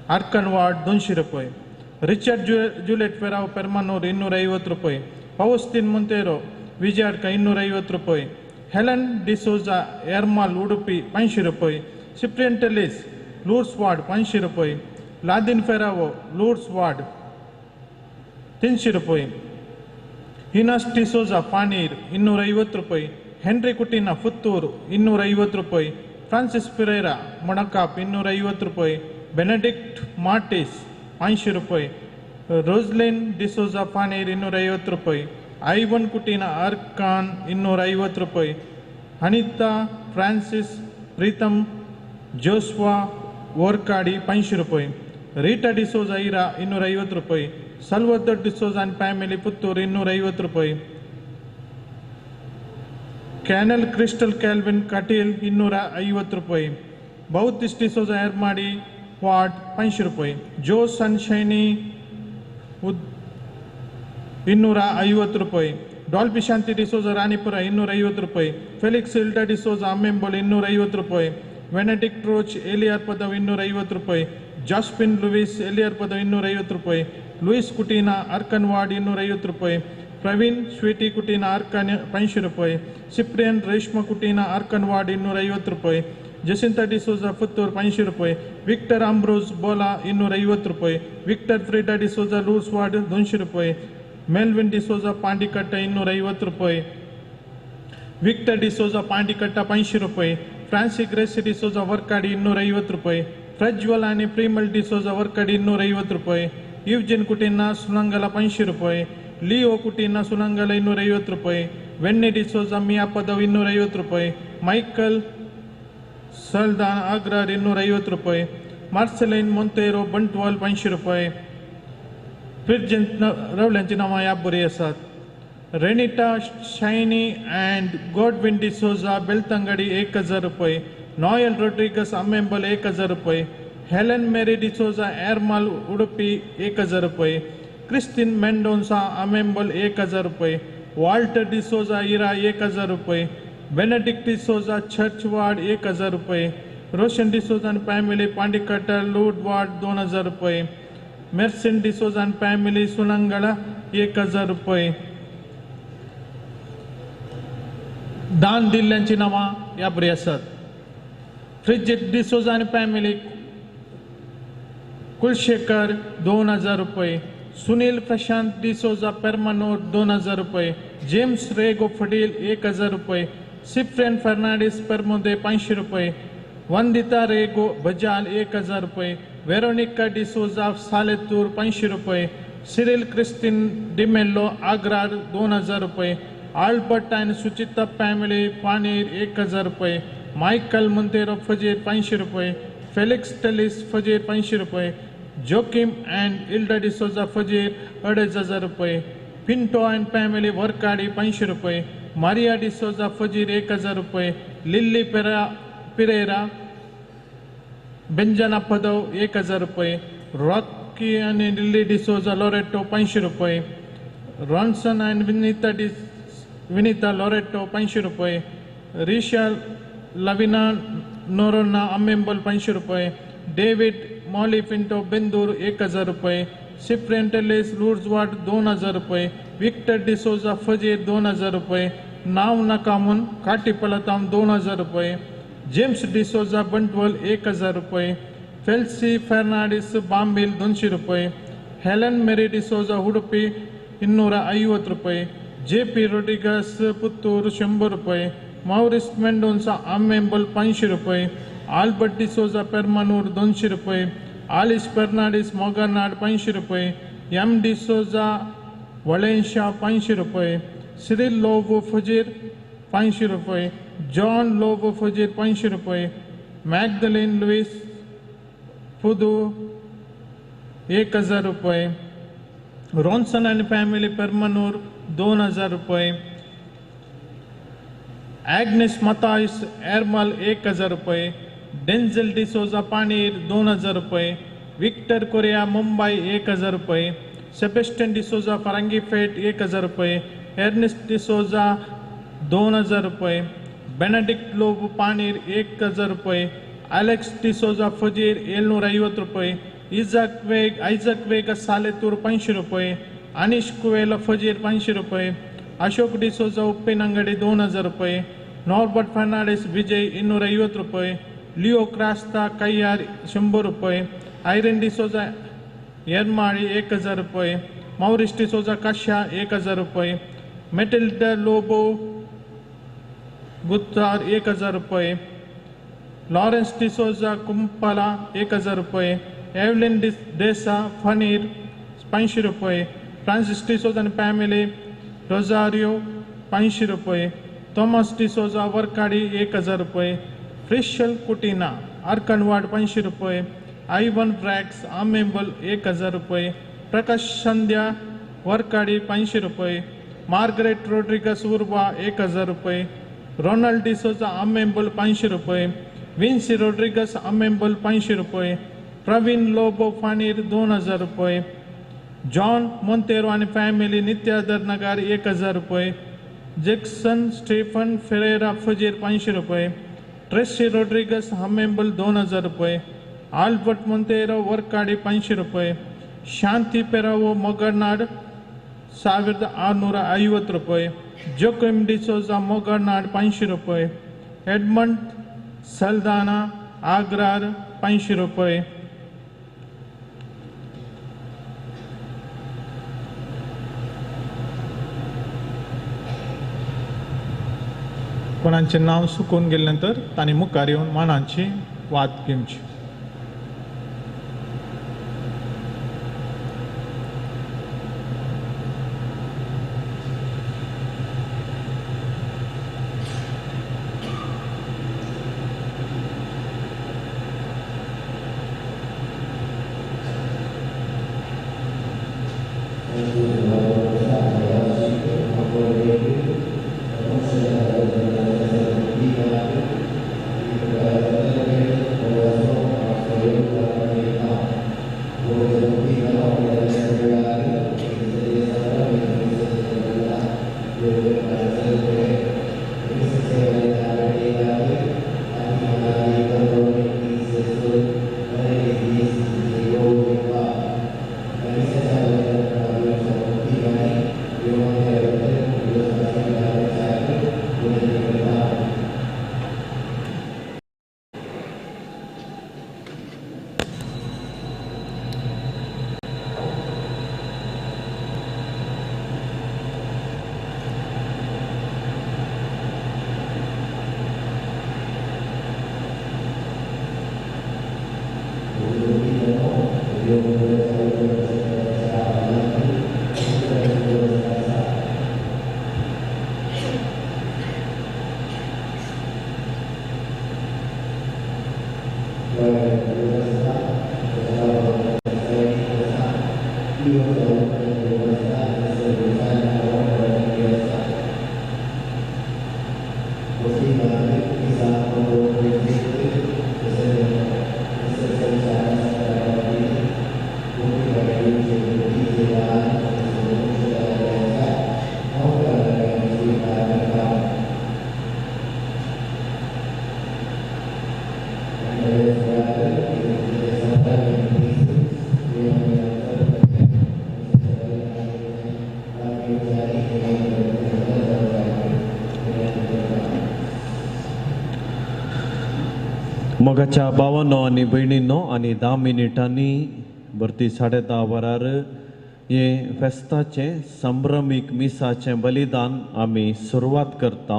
आर्कनवाड 200 रुपये. रिचर्ड जुलेट फेराव पेरमानूर 250 रुपये. पवस्तीन मुंतेरो विजयाडक 250 रुपये. हेलन डिसोजा एर्माल उडुपी 500 रुपये. सिप्रियन टेलिस लूर्स वार्ड 500 रुपये. लादिन फेरावो लूर्स वार्ड 300 रुपये. हिनास डिसोजा पानीर 250 रुपये. हेनरी कुटीना पुत्तूर 250 रुपये. फ्रांसिस पिरेरा मोणकाप 250 रुपये. बेनेडिक्ट मार्टिस 500 रुपये. रोजलिन डिसोजा पानीर 250 रुपये. ಐವನ್ ಕುಟೀನ ಆರ್ಕಾನ್ 250 ರೂಪಾಯಿ. ಅನಿತಾ ಫ್ರಾನ್ಸಿಸ್ ಪ್ರೀತಮ್ ಜೋಸ್ವಾ ಓರ್ಕಾಡಿ 500 ರೂಪಾಯಿ. ರೀಟಾ ಡಿಸೋಜ ಐರಾ 250 ರೂಪಾಯಿ. ಸಲ್ವದರ್ ಡಿಸೋಜ ಅಂಡ್ ಫ್ಯಾಮಿಲಿ ಪುತ್ತೂರು 250 ರೂಪಾಯಿ. ಕ್ಯಾನಲ್ ಕ್ರಿಸ್ಟಲ್ ಕ್ಯಾಲ್ವಿನ್ ಕಟೀಲ್ 250 ರೂಪಾಯಿ. ಬೌತಿಸ್ ಡಿಸೋಜ ಏರ್ಮಾಡಿ ವಾರ್ಡ್ 500 ರೂಪಾಯಿ. ಜೋ ಸನ್ಶೈನಿ 250 ರೂಪಾಯಿ. ಡಾಲ್ಬಿ ಶಾಂತಿ ಡಿಸೋಜ ರಾಣಿಪುರ 250 ರೂಪಾಯಿ. ಫೆಲಿಕ್ಸ್ ಇಲ್ಡಾ ಡಿಸೋಜ ಅಮ್ಮೆಂಬೋಲ್ 250 ರೂಪಾಯಿ. ವೆನೆಡಿಕ್ಟ್ ರೋಚ್ ಎಲಿಯಾರ್ ಪದವ್ 250 ರೂಪಾಯಿ. ಜಾಸ್ಪಿನ್ ಲೂಯಿಸ್ ಎಲಿಯಾರ್ ಪದವ್ 250 ರೂಪಾಯಿ. ಲೂಯಿಸ್ ಕುಟೀನ ಆರ್ಕನ್ ವಾರ್ಡ್ 250 ರೂಪಾಯಿ. ಪ್ರವೀಣ್ ಸ್ವೀಟಿ ಕುಟೀನ ಆರ್ಕನ್ 500 ರೂಪಾಯಿ. ಸಿಪ್ರಿಯನ್ ರೇಷ್ಮಾ ಕುಟೀನ ಆರ್ಕನ್ ವಾರ್ಡ್ 250 ರೂಪಾಯಿ. ಜಸಿಂತಾ ಡಿಸೋಜ ಪುತ್ತೂರ್ 500 ರೂಪಾಯಿ. ವಿಕ್ಟರ್ ಅಂಬ್ರೋಸ್ ಬೋಲಾ 250 ರೂಪಾಯಿ. ವಿಕ್ಟರ್ ಫ್ರೀಡಾ ಡಿಸೋಜ ಲೂರ್ಸ್ ವಾರ್ಡ್ 200 ರೂಪಾಯಿ. मेल्विन डिसोज पांडिकट्ट 250 ರೂಪಾಯಿ. ವಿಕ್ಟರ್ ಡಿಸೋಜ ಪಾಂಡಿಕಟ್ಟ 500 ರೂಪಾಯಿ. ಫ್ರಾನ್ಸಿಸ್ ಗ್ರೇಸಿ ಡಿಸೋಜ ವರ್ಕಾಡಿ 250 ರೂಪಾಯಿ. ಪ್ರಜ್ವಲ್ ಆನಿ ಪ್ರಿಮಲ್ ಡಿಸೋಜ ವರ್ಕಾಡಿ 250 ರೂಪಾಯಿ. ಯುವ್ಜಿನ್ ಕುಟಿನ ಸುನಂಗಲ 500 ರೂಪಾಯಿ. ಲಿಯೋ ಕುಟಿನ ಸುನಂಗಲ 250 ರೂಪಾಯಿ. ವೆನ್ನಿ ಡಿಸೋಜ ಮಿಯಾ ಪದವ್ 250 ರೂಪಾಯಿ. ಮೈಕಲ್ ಸಲ್ದಾನ್ ಆಗ್ರಾರ್ 250 ರೂಪಾಯಿ. ಮಾರ್ಸೆಲೈನ್ ಮೊಂತೇರೋ ಬಂಟ್ವಾಲ್ 500 ರೂಪಾಯಿ. फिर रवल्यांची नांवां ह्या बरीं आसात. रेनिटा shiny and Godwin D'Souza Belthangady 1000 रुपये. नॉयल रोड्रिगस अमेंबल 1000 रुपये. हेलन मेरी डिसोजा एर्माल उडुपी 1000 रुपये. क्रिस्टिन मेंडोन्सा अमेंबल 1000 रुपये. वाल्टर डिसोजा इरा 1000 रुपये. बेनेडिक्ट डिसोजा चर्च वार्ड 1000 रुपये. रोशन डिसोजा आणि फॅमिली पांडिकट्टा लूड वार्ड 2000 रुपये. मेर्सिन डिसोज अँड फॅमिली सुनंगला 1000 रुपये. दान दिल्ल्यांची नावां ह्या बरीं आसात. फ्रिजित डिसोज अँड फॅमिली कुलशेखर 2000 रुपये. सुनील प्रशांत डिसोजा पेरमानूर 2000 रुपये. जेम्स रेगो फडील 1000 रुपये. सिफ्रेन फर्नांडिस पेरमोदे 500 रुपये. वंदिता रेगो बजाल 1000 रुपये. वेरोनिका डिसोजा सालेतूर 500 रुपये. सिरिल क्रिस्टिन डिमेल्लो आग्रार 2000 रुपये. आल्बर्ट अँड सुचिता फॅमिली पानीर 1000 रुपये. मायकल मोंतेरो फजीर 500 रुपये. फेलिक्स टेलिस फजीर 500 रुपये. जोकिम अँड इल्डा डिसोजा फजीर 2500 रुपये. पिंटो अँड फॅमिली वर्काडी 500 रुपये. मारिया डिसोजा फजीर 1000 रुपये. लिल्ली पिरेरा बेंजना पदव 1000 रुपये. रॉकी आणि लिली डिसोजा लोरेटो 500 रुपये. रॉन्सन अँड विनीता लोरेटो 500 रुपये. रिशा लविना नोरोना अमेंबल 500 रुपये. डेविड मॉलिफिंटो बेंदूर 1000 रुपये. सिप्रियन टेलिस लूर्स वार्ड 2000 रुपये. विक्टर डिसोजा फजीर 2000 रुपये. नाव नकामुन काटीपलताम 2000 रुपये. जेम्स डिसोजा बंटवल 1000 रुपये. फेल्सी फर्नांडिस बांबिल 200 रुपये. हेलन मेरी डिसोजा उडुपी 250 रुपये. जेपी रोड्रिगस पुत्तूर 100 रुपये. मौरिस मेंडोन्सा अमेंबल 500 रुपये. आल्बर्ट डिसोजा पेरमानूर 200 रुपये. आलिस फर्नांडिस मोगनाड 500 रुपये. एम डिसोजा वलेन्शिया 500 रुपये. सिरिल लोवो फजीर 500 रुपये. जॉन लोबो फजीर 500 रुपये. मॅगदलिन लुईस फुदू 1000 रुपये. रॉन्सन अँड फॅमिली पेरमानूर 2000 रुपये. ॲग्नेस मताइस एर्मल 1000 रुपये. डेंझल डिसोजा पानीर 2000 रुपये. विक्टर कोरिया मुंबई 1000 रुपये. सेबेस्टियन डिसोजा फरंगी फेट 1000 रुपये. एर्नेस्ट डिसोजा 2000 रुपये. बेनेडिक्ट लोब पानीर 1000 रुपये. अलेक्स डिसोजा फजीर 750 रुपये. आयझक वेग सालेतूर 500 रुपये, अनिश कुवेल फजीर 500 रुपये, अशोक डिसोजा उप्पेनंगडी 2000 रुपये, नॉर्बर्ट फर्नांडिस विजय 250 रुपये, लिओ क्रास्ता कय्यार 100 रुपये, आयरन डिसोजा येरमाळी 1000 रुपये, मौरिस डिसोजा काश्या 1000 रुपये, मेटिल्डा लोबो गुत्तार 1000 रुपये, लॉरेन्स डिसोजा कुंपला 1000 रुपये, एव्हलिन डेसा फनीर 500 रुपये, फ्रान्सिस डिसोजा आणि फॅमिली रोझारियो 500 रुपये, थॉमस डिसोजा वरकाडी 1000 रुपये, फ्रिशल कुटिना आरकणवाड 500 रुपये, आयवन फ्रॅक्स आमेंबल 1000 रुपये, प्रकाश संध्या वरकाडी 500 रुपये, मार्गरेट रोड्रिगस उर्वा 1000 रुपये, रोनाल्ड डिसोजा आमेंबल 500 रुपये, विन्सी रोड्रिगस आमेंबल 500 रुपये, प्रवीण लोबो फानीर 2000 रुपये, जॉन मोंतेरो आणि फॅमिली नित्यादर नगर 1000 रुपये, जॅक्सन स्टेफन फेरेरा फजीर 500 रुपये, ट्रेसी रोड्रिगस हमेंबल 2000 रुपये, आल्बर्ट मोंतेरो वरकाडी 500 रुपये, शांती पेरावो मोगरनाड 1650 रुपये, जोकिम डिसोजा मोगरनाड 500 रुपये, एडमंड सल्दाना आग्रार 500 रुपये. कोणाचे नाव सुकून गेल्यानंतर तांणी मुखार येवन मानांची वाद घेवची. मगाच्या भावांनो आणि भयणींनो आणि 10 मिनिटांनी भरती 10:30 वरार हे फेस्ताचे संभ्रमीक मिसाचे बलिदान आमी सुरवात करता.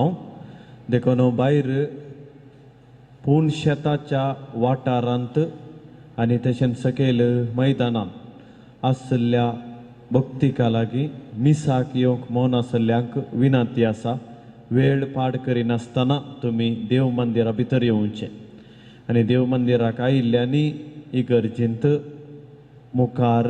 देखून भायर पूण शेताच्या वाठारांत आनी तशेंच सकयल मैदानांत आसल्या भक्तीका लागीं मिसाक येवंक मौन आसल्ल्यांक विनंती आसा. वेळ पाड करिनासतना तुमी देव मंदिरा भितर येवचें आनी देव मंदिराक आयिल्ल्यांनी इगर्जेंत मुखार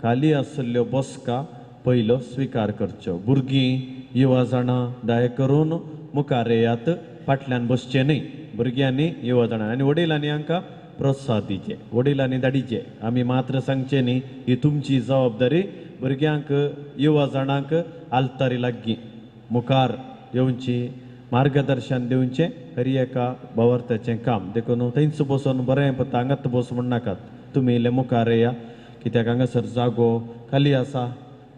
खाली आसल्ल्यो बसका पयलो स्विकार करच्यो. भुरगीं युवा जाणां दया करून मुखार येयात, फाटल्यान बसचें न्ही. भुरग्यांनी युवा जाणां आनी वडिलांनी हांकां प्रोत्साहन दिचें, वडिलांनी धाडिचें. आमी मात्र सांगचें न्ही, ही तुमची जबाबदारी. भुरग्यांक युवा जाणांक आल्तारी लागीं मुखार येवची, मार्गदर्शन दिवचें. हर एका भावार्थाचें काम. देखून थंयच बसून बरें पडटा हांगात बस म्हण नाकात. तुमी इल्ले मुखार येया कित्याक हांगासर जागो खाली आसा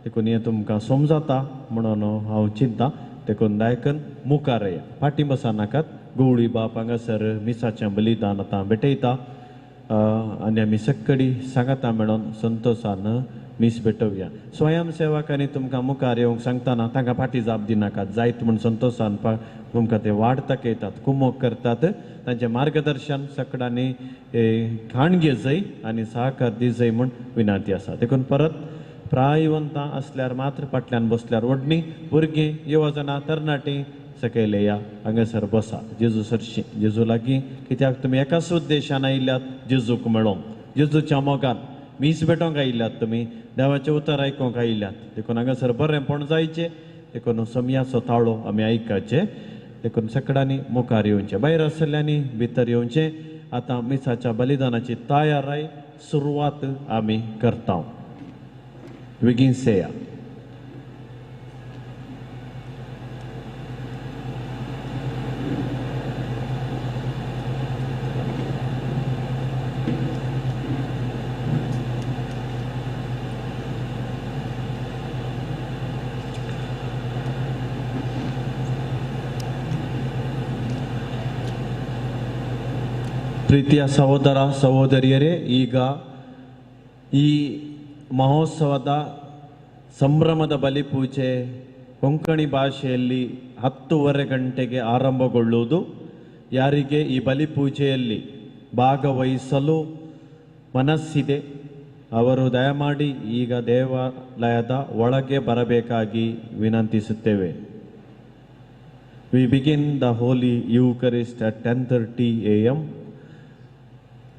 देखून हें तुमकां समजता म्हणून हांव चिंतां देखून दायकन मुखार येया फाटीं बसा नाकात गवळी बाप हांगासर मिसाचें बलिदान आतां भेटयता आनी आमी सक्कडी सांगाता मेळोन संतोशान मीस भेटोवया स्वयंसेवकांनी तुमकां मुखार येवंक सांगतना तांकां फाटीं जाप दिनाकात जायत म्हूण संतोशान तुमकां ते वाट दाखयतात कुमोग करतात तांचें मार्गदर्शन सकाळांनी खाण घेजय आनी सहकार दिजय म्हूण विनंती आसा देखून परत प्रायवंतां असल्यार मात्र फाटल्यान बसल्यार व्हडणी भुरगीं येवजना तरणाटीं सकयल येया हांगासर बसा जेजू सरशी जेजू लागीं कित्याक तुमी एकाच उद्देशान आयिल्ल्यात जेजूक मेळोवंक जेजूच्या मोगान मीस भेटोवंक आयिल्ल्यात तुमी देवाचें उतर आयकोंक आयिल्ल्यात देखून हांगासर बरेंपण जायचें देखून समयाचो ताळो आमी आयकचे देखून सकाळांनी मुखार येवचें भायर आसल्यांनी भितर येवचें आतां मिसाच्या बलिदानाची तयाराय सुरवात आमी करता बेगीन सेया ಪ್ರೀತಿಯ ಸಹೋದರ ಸಹೋದರಿಯರೇ ಈಗ ಈ ಮಹೋತ್ಸವದ ಸಂಭ್ರಮದ ಬಲಿಪೂಜೆ ಕೊಂಕಣಿ ಭಾಷೆಯಲ್ಲಿ 10:30 ಗಂಟೆಗೆ ಆರಂಭಗೊಳ್ಳುವುದು ಯಾರಿಗೆ ಈ ಬಲಿಪೂಜೆಯಲ್ಲಿ ಭಾಗವಹಿಸಲು ಮನಸ್ಸಿದೆ ಅವರು ದಯಮಾಡಿ ಈಗ ದೇವಾಲಯದ ಒಳಗೆ ಬರಬೇಕಾಗಿ ವಿನಂತಿಸುತ್ತೇವೆ We begin the Holy Eucharist at 10:30 a.m.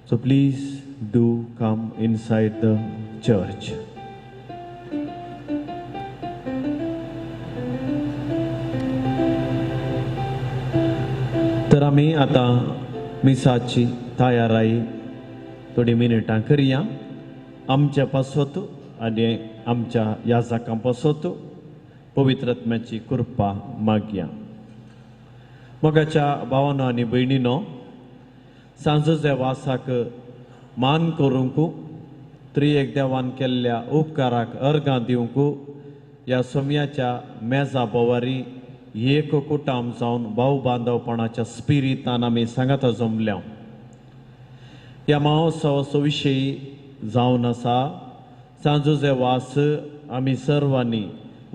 So please do come inside the church. तर आम्ही आता मिसाची तयारी थोडी मिनिटां करूया आमच्या पासत आणि आमच्या याजकां पासत पवित्र आत्म्याची कृपा मागया मोगाच्या भावानो आनी भयणीनो सांजेच्या वासाक मान करूंक त्रिएक देवान केल्ल्या उपकाराक अर्गां दिवंक ह्या समयाच्या मेजा बोवारी एक कुटाम जावन भाव बांदवपणाच्या स्पिरितान आमी सांगाता जमल्या ह्या महोत्सवाचो विशय जावन आसा सांजेचे वास आमी सर्वांनी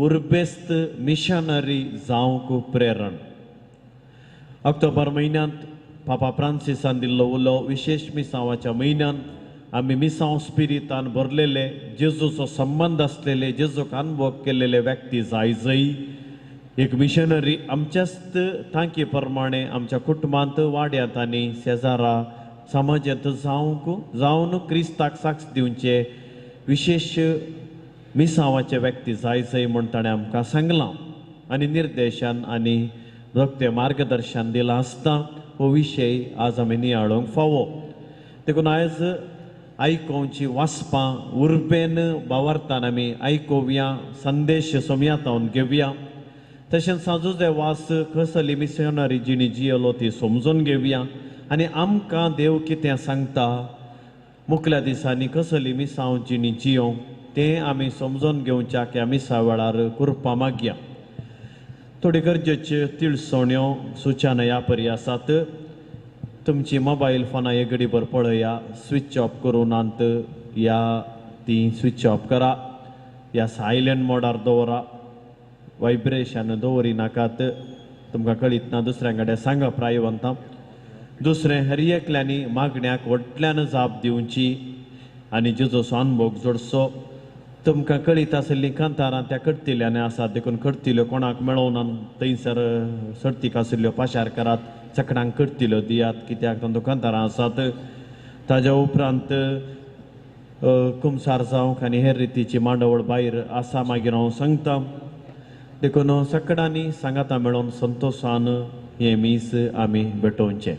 उर्बेस्त मिशनरी जावंक प्रेरण ऑक्टोबर म्हयन्यांत पापा फ्रांसिसान दिल्लो उलो विशेष मिसांवाच्या म्हयन्यांत आमी मिसांव स्पिरितान भरलेले जेजूचो संबंध आसलेले जेजूक अनुभव केलेले व्यक्ती जाय एक मिशनरी आमच्याच तांकी प्रमाणे आमच्या कुटुंबांत वाड्यांत आनी शेजारा समाजांत जावन क्रिस्ताक साक्ष दिवचे विशेष मिसांवाचे व्यक्ती जाय म्हूण ताणें आमकां सांगलां आनी निर्देशन आनी भक्ते मार्गदर्शन दिलां आसता हो विशय आज आमी नियाळोवंक फावो देखून आयज आयकोवची वाचपां उर्बेन वावरताना आमी आयकोवया संदेश समयातावन घेवया तशेंच सांजूचे वास कसली मिशनरी जिणी जियेलो ती समजून घेवया आनी आमकां देव कितें सांगता मुखल्या दिसांनी कसली मिसांव जिणी जियोंक तें आमी समजून घेवच्या ह्या मिसा वेळार कृपा मागया थोडी गरजेच्यो तिळसोण्यो सुचना ह्या परी आसात तुमची मोबायल फोनां एक घडीभर पळया स्विच ऑफ करूनांत या ती स्विच ऑफ करा या सायलेंट मोडार दवरा वायब्रेशन दवरी नाकात तुमकां कळीत ना दुसऱ्या कडेन सांगा प्रायवंतां दुसरें हर एकल्यांनी मागण्याक व्हडल्यान जाप दिवची आनी जेजूचो अनुभव जोडचो तुमकां कळीत आसली कांतारां त्या करतिल्यांनी आसात देखून करतिल्यो कोणाक मेळोवना थंयसर सर्तीक आशिल्ल्यो पाशार करात चकडांक करतिल्यो दियात कित्याक तांतू कांतारां आसात ताज्या उपरांत कुमसार जावंक आनी हेर रितीची मांडवळ भायर आसा मागीर हांव सांगता देखून सकाळांनी सांगाता मेळोन संतोशान हे मीस आमी भेटोवचें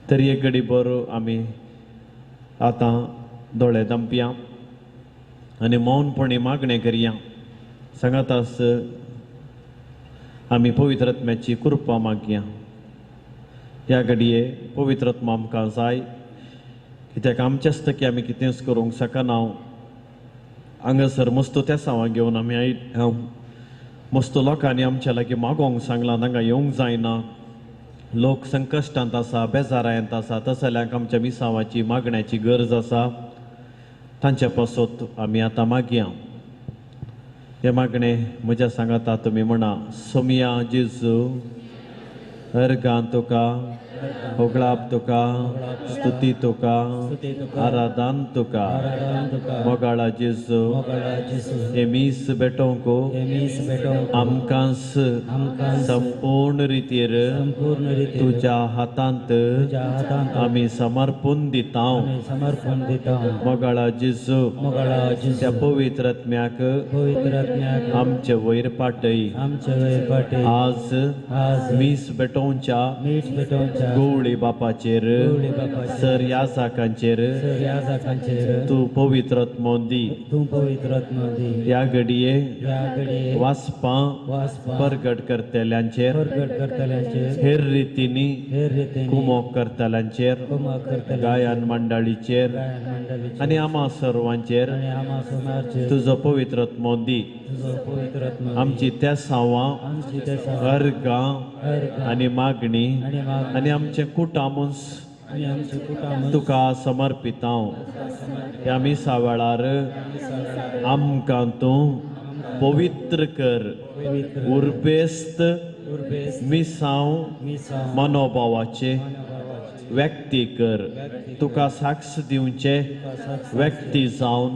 तरी एक घडीभर आमी आतां दोळे धांपया आनी मौनपणी मागणें करया सांगातास आमी पवित्र आत्म्याची कृपा मागया ह्या घडये पवित्र आत्मा आमकां जाय कित्याक आमचे आसता की आमी कितेंच करूंक शकना हांगासर मस्तो त्या सावा घेवन आमी मस्तो लोकांनी आमच्या लागीं मागोवंक सांगलां तांकां येवंक जायना लोक संकश्टांत आसा बेजारांत आसा तस जाल्यार आमच्या मिसावाची मागण्याची गरज आसा तांचे पासत आमी आतां मागया हे मागणे म्हज्या सांगाता तुमी म्हणा सोमिया जेजू अर्गां तुका होगळाप तुका स्तुती तुका आराधन तुका मोगाळा जेजू एमीस बेटोंको आमकांस संपूर्ण रितीर तुज्या हातांत आमी समर्पण दिता मोगाळा जेजू त्या पवित्र आत्म्याक आमचे वयर पाटय आज मीस बेटोंच्या गवळी बापाचेर सर याजकांचेर तूं पवित्र आत्मोंदी ह्या घडये वाचपां परगट करतल्यांचेर हेर रितींनी कुमोक करतल्यांचेर गायन मंडळीचेर आनी आमा सर्वांचेर तुजो पवित्र आत्मोंदी आमची त्या सावां अर्गां आनी मागणी आनी आमचे कुटामूस तुका समर्पित ह्या मिसा वेळार आमकां तूं पवित्र कर उर्बेस्त मिसांव मनोभावाचे व्यक्ती कर तुका साक्ष दिवचे व्यक्ती जावन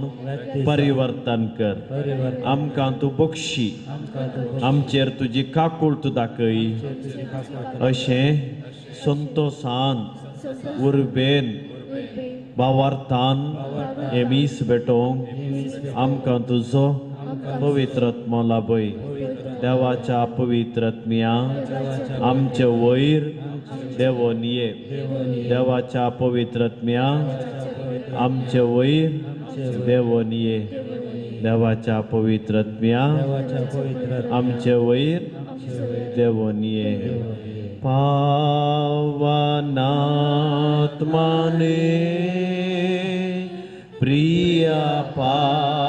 परिवर्तन कर आमकां तूं बक्षी आमचेर तुजी काकूळट दाखय अशें संतोषान उर्बेन भावार्थान एमीस बेटोंक आमकां तुजो पवित्र आत्मो लाभय देवाच्या पवित्र आत्म्या आमचे वयर देवोन ये देवाच्या पवित्र आत्म्या आमचे वयर देवोन ये देवाच्या पवित्र आत्म्या आमचे वयर देवोन ये पावनात्माने प्रिया पावनात्माने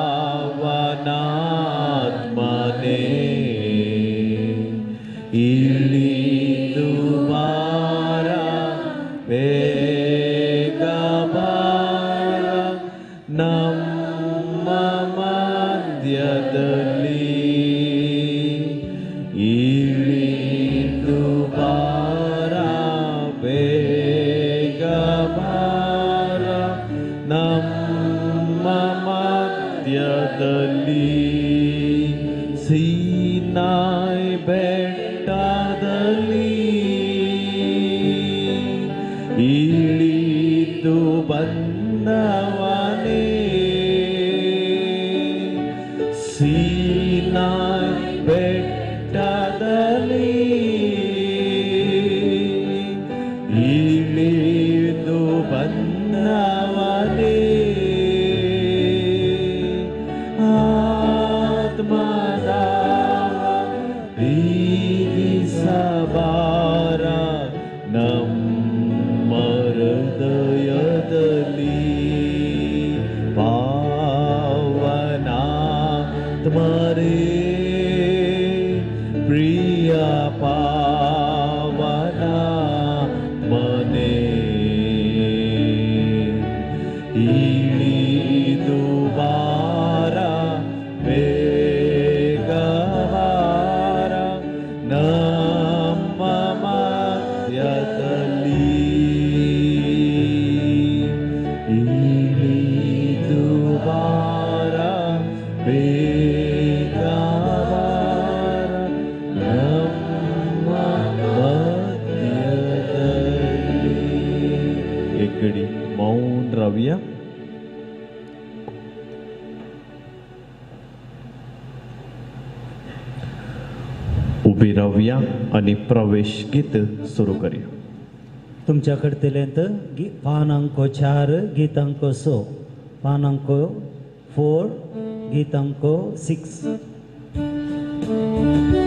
इली दुबारा बेगा बारा ನಮ್ಮ ಮಧ್ಯದಲ್ಲಿ ಇಳಿದು ಬಾರ ಬೇಗ ಬಾರ ನಮ್ಮ ಮಧ್ಯದಲ್ಲಿ ಸೀನಾಯ್ ಬೆಟ್ಟದಲ್ಲಿ ಇಳಿದು ಬಂದವನೇ ಸೀನಾಯ್ ಬೆಟ್ಟದಲ್ಲಿ ಇಳಿದು ಬಂದವನೇ ಆತ್ಮದ ಬೀಗಿಸಬಾರ ನಮ್ಮ ಹೃದಯದಲ್ಲಿ ಪಾವನಾತ್ಮರೇ ಪ್ರಿಯ ಪಾವನಾತ್ಮನೇ ಇಳಿದು ಬಾರ ಬೇಗ ಬಾರ ನಮ್ಮ ಮಧ್ಯದಲ್ಲಿ ಇಳಿದು ಬಾರ ಬೇಗ ಬಾರ ನಮ್ಮ ಮಧ್ಯದಲ್ಲಿ एक घडी मौन राहूया उभी राहूया आणि प्रवेश गीत सुरू करूया तुमच्या कडतेलेंत पानांक 4 गीतांक 6 पानांक 4 गीतांक 6 Thank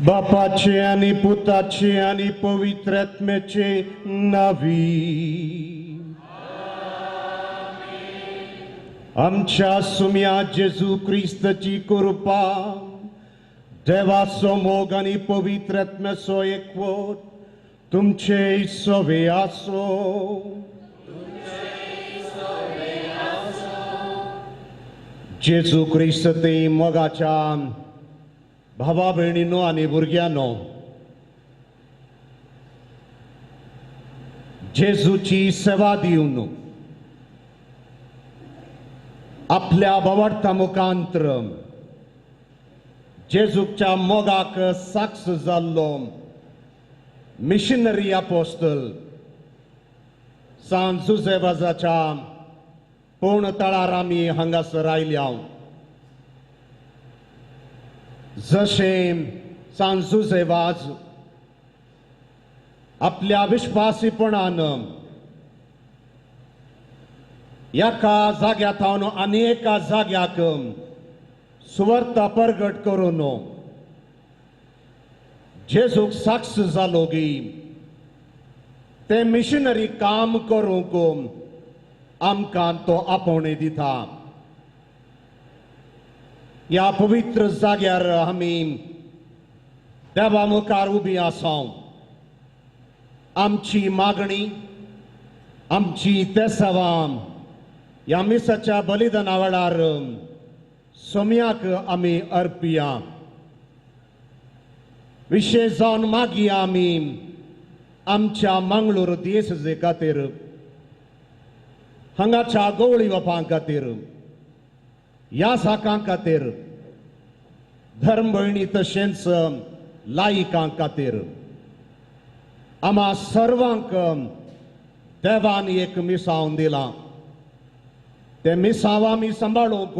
बापाचे आणि पुताचे आणि पवित्र आत्म्याचे नावी आमच्या सुम्या जेजू ख्रिस्ताची कृपा देवाचो मोग आणि पवित्र आत्म्याचो एकवट तुमचे सवे आसो. जेजू ख्रिस्त ते मोगाच्या भावा भयणींनो आणि भुरग्यांनो, जेजूची सेवा दिवन आपल्या भावार्था मुखांतर जेजूच्या मोगाक साक्ष जाल्लो मिशनरी अपोस्टल सांत जुझेबाजाच्या पूर्ण तळार आमी हांगासर आयल्या. जशें सांत जुझेबाज आपल्या विश्वासीपणान एका जाग्यातावन आनी एका जाग्याक सुवार्थ प्रगट करून जेजूक साक्ष जालो की ते मिशनरी काम करूंक आमकां तो आपोवणे दिता. ह्या पवित्र जाग्यार आमी देवा मुखार उबी आसाव. आमची मागणी, आमची तेसावा ह्या मिसाच्या बलिदाना वेळार सोम्याक आमी अर्पिया. विशेष जावन मागया आमी आमच्या मंगळूर देशजे खातीर, हांगाच्या गवळी बापां खातीर, ह्या साकां खातीर, धर्म भयणी तशेंच लायिकां खातीर. आम्हा सर्वांक देवान एक मिसाव दिलां. ते मिसाव आमी सांबाळूंक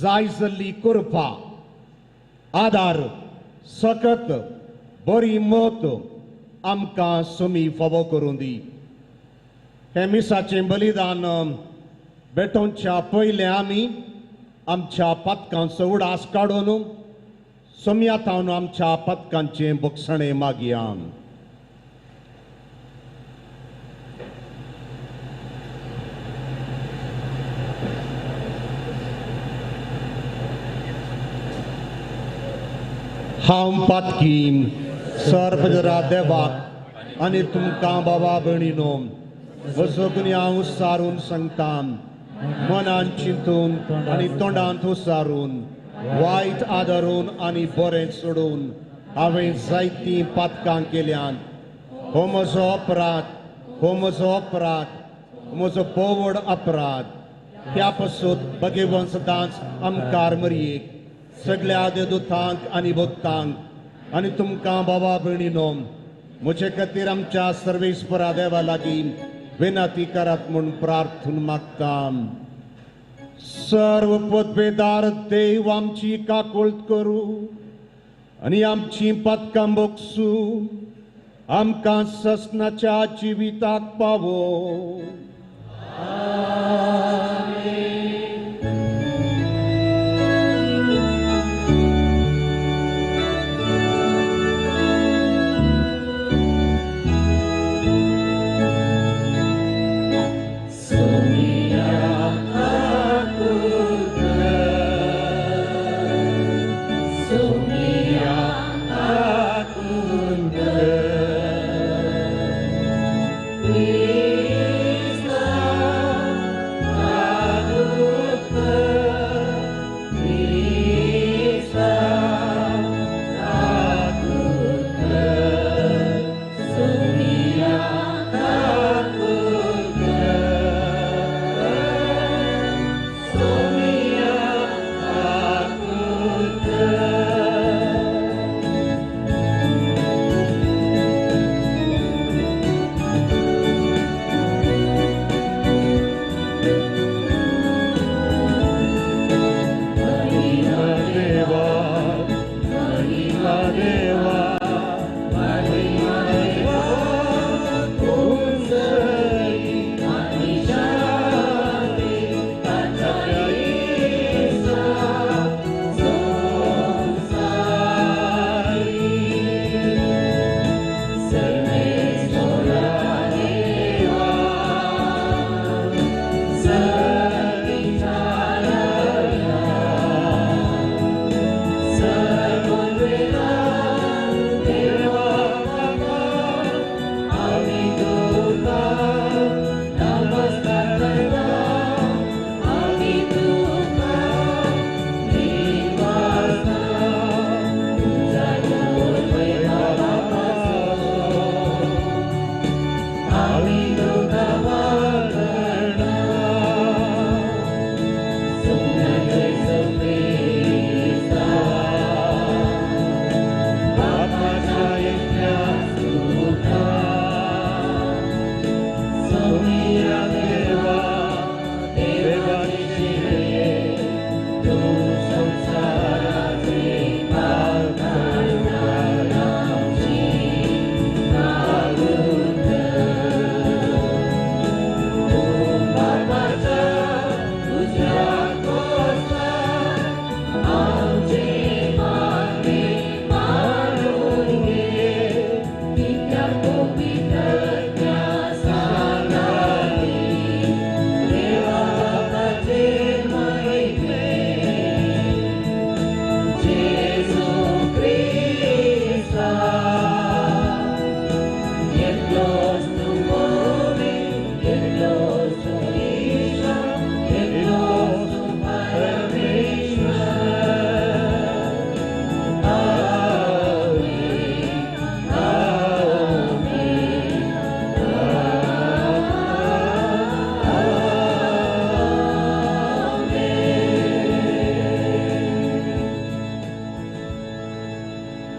जाय जाल्ली कृपा, आदार, सकत, बरी मोत आमकां सुमी फावो करूं दी. हे मिसाचें बलिदान भेटोवच्या पयलें आमी आमच्या पथकांचो उडास काडून सोम्यातावन आमच्या पथकांचें बक्षणें मागया. हांव पातकी सर्वजरा देवाक आनी तुमकां बाबा भयणीनो वसोगुनी हांव सारून सांगता, मनान चिंतून आनी तोंडांत उसारून, वायट आदारून आनी बरें सोडून हांवें जायतीं पातकां केल्यात. हो म्हजो अपराध, हो म्हजो अपराध, म्हजो पोवड अपराध. त्या पासून भगवान सदांच आमकां मरयेक, सगळ्या देदूतांक आनी भक्तांक आनी तुमकां बाबा भयणीनो म्हजे खातीर आमच्या सर्वेस्परा देवा लागीं विनंती करात म्हूण प्रार्थना मागता. सर्व पदवेदार देव आमची काकुळट करूं आनी आमची पथकां बक्षू आमकां ससनाच्या जिविताक पावो.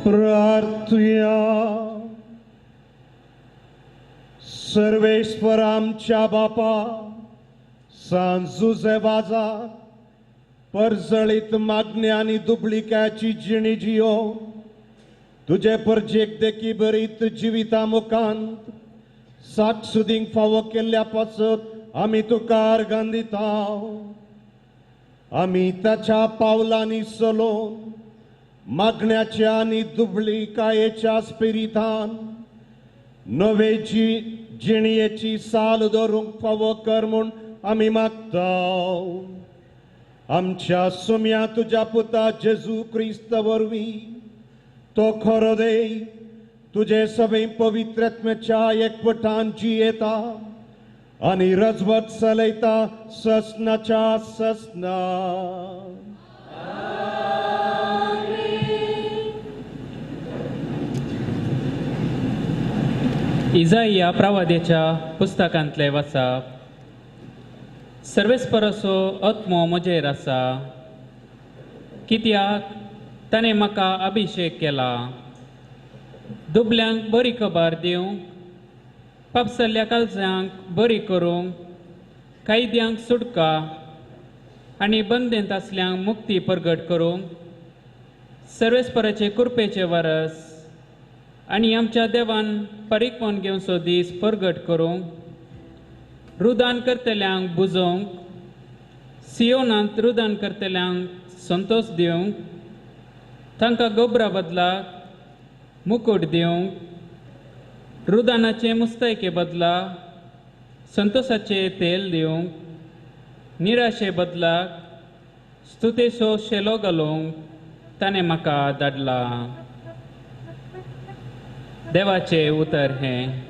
प्रार्थुया. सर्वेश्वर आमच्या बापा, सांजुजे बाजार परजळीत मागणी आणि दुबळिक्याची जिणी जियो तुझे परजेक देखी बरीत जिविता मुखांत सात सुदींक फावो केल्ल्या पासत आमी तुका अर्गां दिता. आमी ताच्या पावलांनी चलोवन मागण्याच्या आनी दुबळिकायेच्या स्पिरितान नवेची जिणयेची साल धरूंक फावो कर म्हूण आमी मागता. आमच्या सुम्या तुझ्या पुता जेजू क्रिस्त वरवीं तो खरो देय तुझे सगळे पवित्रत्म्याच्या एकवटान जियेता आनी रजवत चलयता ससनाच्या ससना. इजाइया प्रवाद्याच्या पुस्तकांतले वाचप. सर्वेस्परसो आत्मो म्हजेर आसा, कित्याक ताणें म्हाका अभिषेक केला, दुबल्यांक बरी खबर दिवंक, पापसल्ल्या काळजांक बरी करूंक, कैद्यांक सुटका आनी बंदेंत आसल्यांक मुक्ती परगट करूंक, सर्वेस्पराचे कृपेचे वरस आनी आमच्या देवान परीकपण घेवचो दीस परगट करूंक, रुदान करतल्यांक बुजोवंक, सियोनांत रुदान करतल्यांक संतोश दिवंक, तांकां गोबरा बदलाक मुकुट दिवंक, रुदानाचे मुस्तायके बदला संतोशाचे तेल दिवंक, निराशे बदलाक स्तुतेचो शेलो घालूंक ताणें म्हाका धाडला. देवाचे उतर हें.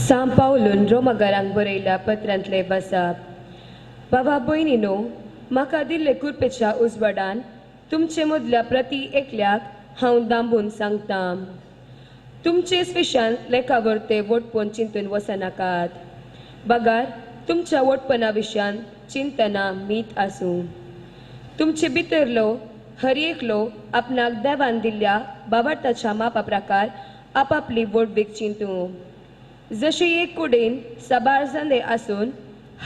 सांत पावलून रोमाकारांक बरयल्या पत्रांतले बसप. बाबा भयणीनो, म्हाका दिल्ले कृपेच्या उजवाडान तुमचे मदल्या प्रती एकल्याक हांव दांबून सांगतां. तुमचेच विशयान लेखावर ते वटपण चिंतून वचनाकात. बगार तुमच्या वटपणा विशयान चिंतना मीत आसूं. तुमचे भितरलो हर एकलो आपणाक देवान दिल्ल्या बाबाटाच्या मापा प्रकार आपापली वटवीक चिंतूं. जशे एक कुडीन साबार सांदे आसून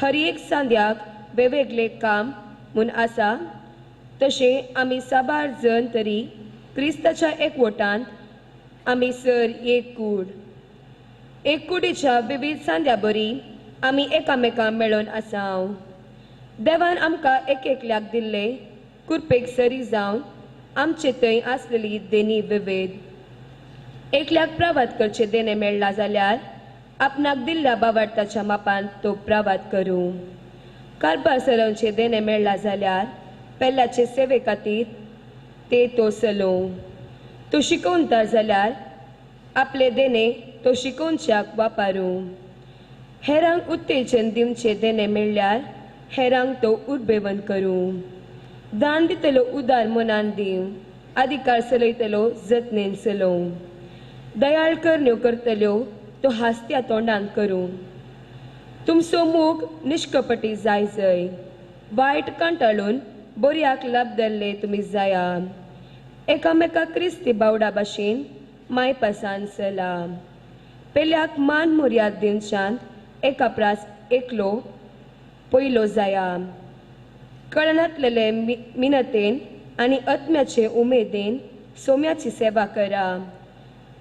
हर एक सांद्याक वेगवेगळे काम म्हूण आसा, तशे आमी साबार जण तरी क्रिस्ताच्या एकवटांत आमी सर एक कूड. एक कुडीच्या विविध सांद्या बरी आमी एकामेकां मेळोन आसाव. देवान आमकां एक एकल्याक दिल्ले कृपेक सरी जावन आमचे थंय आसलेली देणी विविध. एकल्याक प्रवाद करचे देणे मेळ्ळा जाल्यार आपणाक दिल्ल्या बाबाटाच्या मापान तो प्रवाद करूं. कारभार चलोवचे देणे मेळ्ळा जाल्यार पेल्याचे सेवे खातीर ते तो चलोव. तो शिकोवंता जाल्यार आपले देणे तो शिकोवच्याक वापरूं. हेरांक उत्तेजन दिवचे देणे मेळ्ळ्यार हेरांक तो उर्बेवन करूं. दान दितलो उदार मनान दिव, अधिकार चलयतलो जतनेन चलोवं. दयाळ करण्यो करतल्यो तो हास्त्या तोंडान करूं. तुमचो मोग निश्कपटी जाय जय, वायट कंटाळून बऱ्याक लाभदल्ले तुमी जाया. एकामेकाक क्रिस्ती बावडा भाशेन मायपासान चला. पेल्याक मान मर्याद दिवच्यान एका प्रास एकलो पयलो जाया. कळनातलेले मिनतेन आनी आत्म्याचे उमेदीन सोम्याची सेवा करा.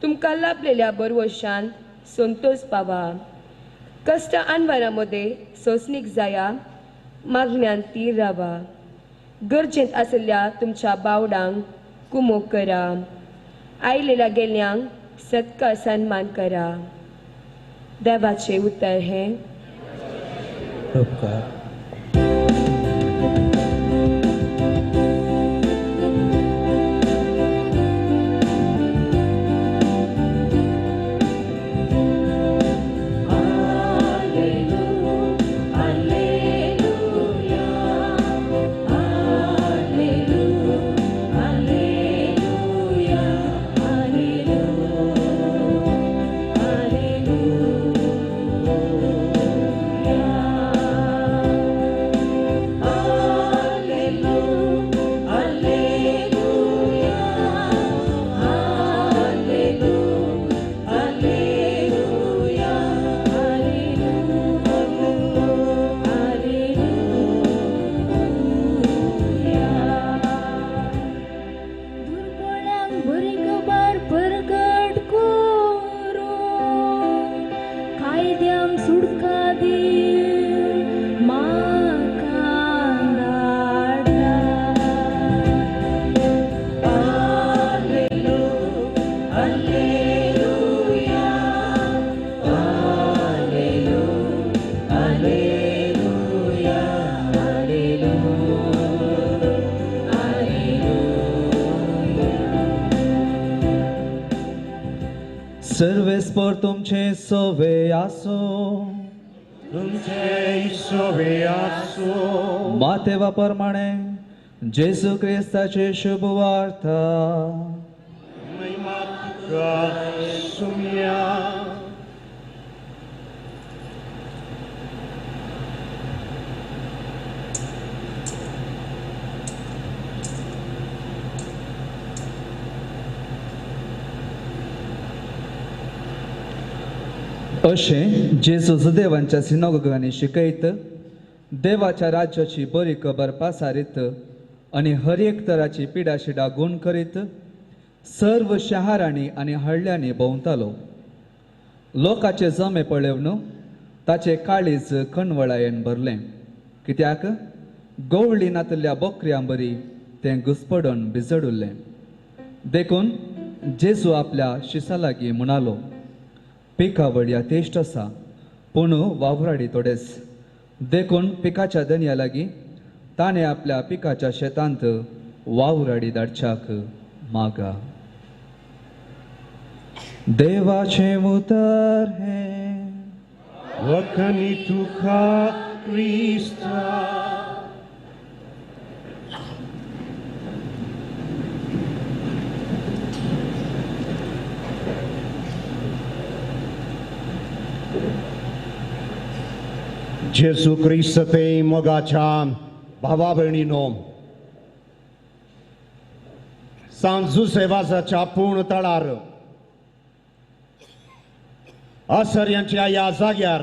तुमकां लाभलेल्या बरवशान संतोष पावा. कष्ट आनवारामध्ये सोंसणीक जाया, मागण्यांत ती रावा. गरजेंत आसल्या तुमच्या बावडांक कुमोग करा. आयलेल्या गेल्ल्यांक सत्कार सन्मान करा. देवाचे उतर हे उपकार. सर्वेस por तुमचे सोवे आसो. तुमचे सोवे आसो. मातेवा प्रमाणे जेजू क्रिस्ताचे शुभ वार्ता. महिमा तुका सुम्या. अशें जेजूज देवांच्या सिनोगोगांनी शिकयत, देवाच्या राज्याची बरी खबर पासारीत आनी हर एक तराची पिडा शिडा गूण करीत सर्व शारांनी आनी हळ्यांनी भोंवतालो. लोकाचे जमे पळयवन ताचे काळीज कणवळायेन भरलें. कित्याक गवळी नातल्या बकऱ्यां बरी तें घुस्पडून बिजड उरलें. देखून जेजू आपल्या शिसा लागीं म्हणालो, पिकावळ या तेश्ट आसा, पूण वावराडी थोडेच. देखून पिकाच्या दनया लागीं ताणें आपल्या पिकाच्या शेतांत वावराडी धाडच्याक मागा. देवाचे उतर हे. वखणी तुका क्रिस्ता. जेजू ख्रिस्त ते मोगाच्या भावा भयणीनो, सांजू सेवाजाच्या पूर्ण तळार असर्यांच्या ह्या जाग्यार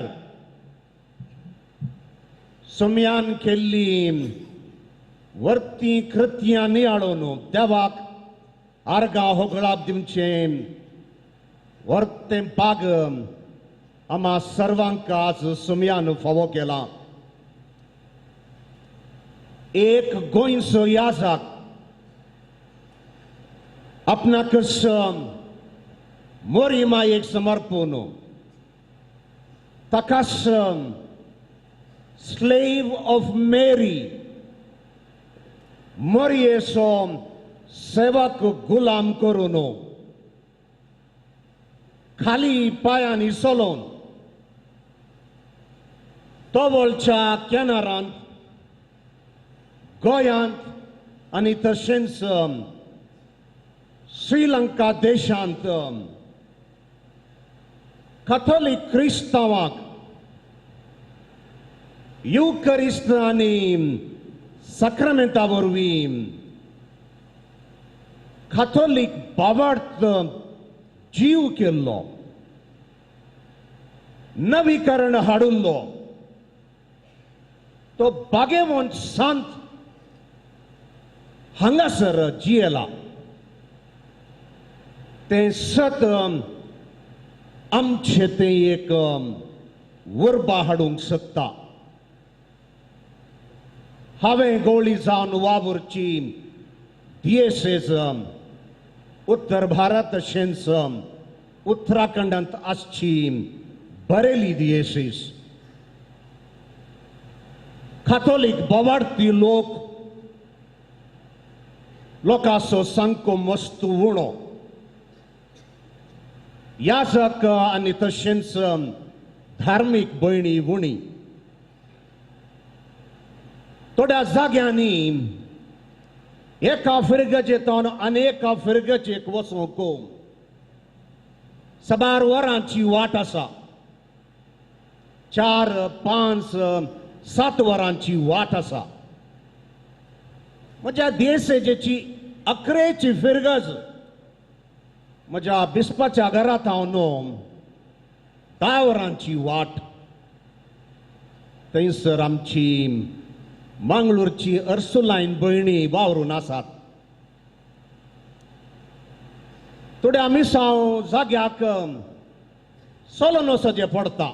सुम्यान केल्ली वर्ती कृत्यां नियाळून देवाक आर्गां होगळाप दिवचे वर्तें भाग आम्हा सर्वांक आज सुम्यान फावो केला. एक गोंयचो याजक आपणाकच मोरी मायेक समर्पून ताकाच स्लेव ऑफ मेरी मोरयेचो सेवक गुलाम करून खाली पायांनी चलोवन तोवळच्या किनारांत गोंयांत आनी तशेंच श्रीलंका देशांत कॅथोलिक क्रिस्तांवांक युकरिस्त आनी सक्रामेंता वरवीं कॅथोलिक बाबत जीव केल्लो, नवीकरण हाडुल्लो तो बागेवंत सांत हांगासर जियेला. ते सत आमचे ते एक उर्बा हाडूंक शकता. हांवें गवळी जावन वावुरची दिएसेस उत्तर भारत तशेंच उत्तराखंडांत आसची बरेली दिएसीस कॅथोलिक बोवाडती लोकांचो सामको मस्त उणो. याजक आनी तशेंच धार्मीक भयणी उणी. थोड्या जाग्यांनी एका फिरगेचेतून आनेका फिरगेचेक वचूंक साबार वरांची वाट आसा. 4, 5, 7 वरांची वाट आसा. म्हज्या देसेजेची 11ची फिरगज म्हज्या बिस्पाच्या घरांत हांव न्हू 10 वरांची वाट. थंयसर आमची मंगळूरची अर्सुलायन भयणी वावरून आसात. थोड्या मिसांव जाग्याक सोलून वचचें पडटा.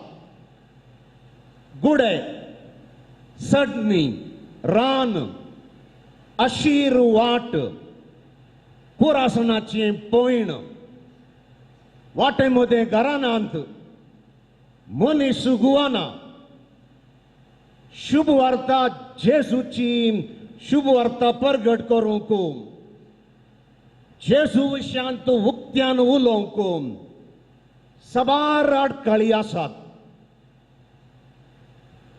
गुडे, सडणी, रान, आशीर वाट, कुरासनाचें पयण, वाटे मदें घरानांत मनीस गुवाना. शुभ वार्ता जेजूची शुभ वार्ता परगट करूंक, जेजू विशयांत उक्त्यान उलोवंक साबार आडखळी आसात.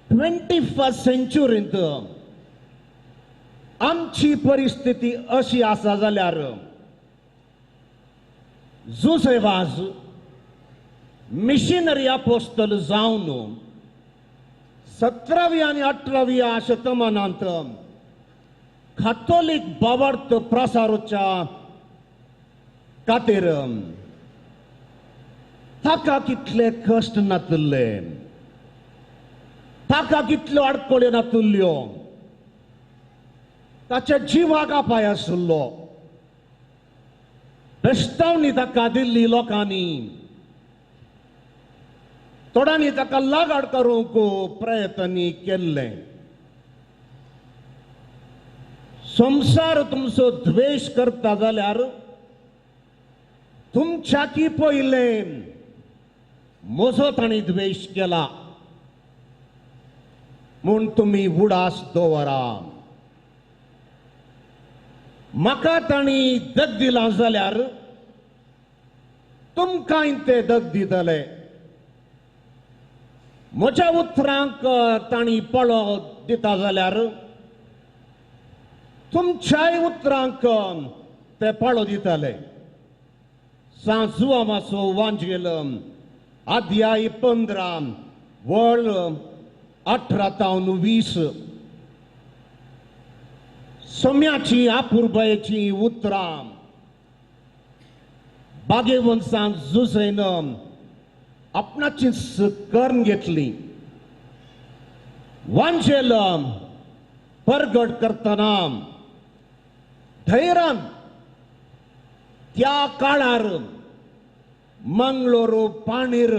21st सेंच्युरींत आमची परिस्थिती अशी आसा जाल्यार जुसेवाज मिशनरी अपोस्तल जावन 17व्या आनी 18व्या शतमानांत कॅथोलिक बाबत प्रसाराच्या खातीर ताका कितले कश्ट नातुल्ले, ताका कितल्यो आडखळ्यो नातुल्ल्यो, ताच्या जिवाक अपाय आसलो. बेस्तावणी ताका दिल्ली लोकांनी. थोड्यांनी ताका लागाड करूंक प्रयत्न केल्ले. संसार तुमचो द्वेष करता जाल्यार तुमच्याकी पयले म्हजो ताणी द्वेष केला म्हूण तुमी उडास दवरा. म्हाका ताणी दग दिला जाल्यार तुमकांय ते दग दितले. म्हज्या उतरांक ताणी पळो दिता जाल्यार तुमच्याय उतरांक ते पळो दितले. सांजुआमाचो वांजेल अध्याय 15 वळ 18 तावन 20. सोम्याची आपुरबायेची उतरां बागेवंसान जुजैन आपणाची करून घेतली. वांजेल परगट करतना धैर्यान त्या काळार मंगळूर, पाणीर,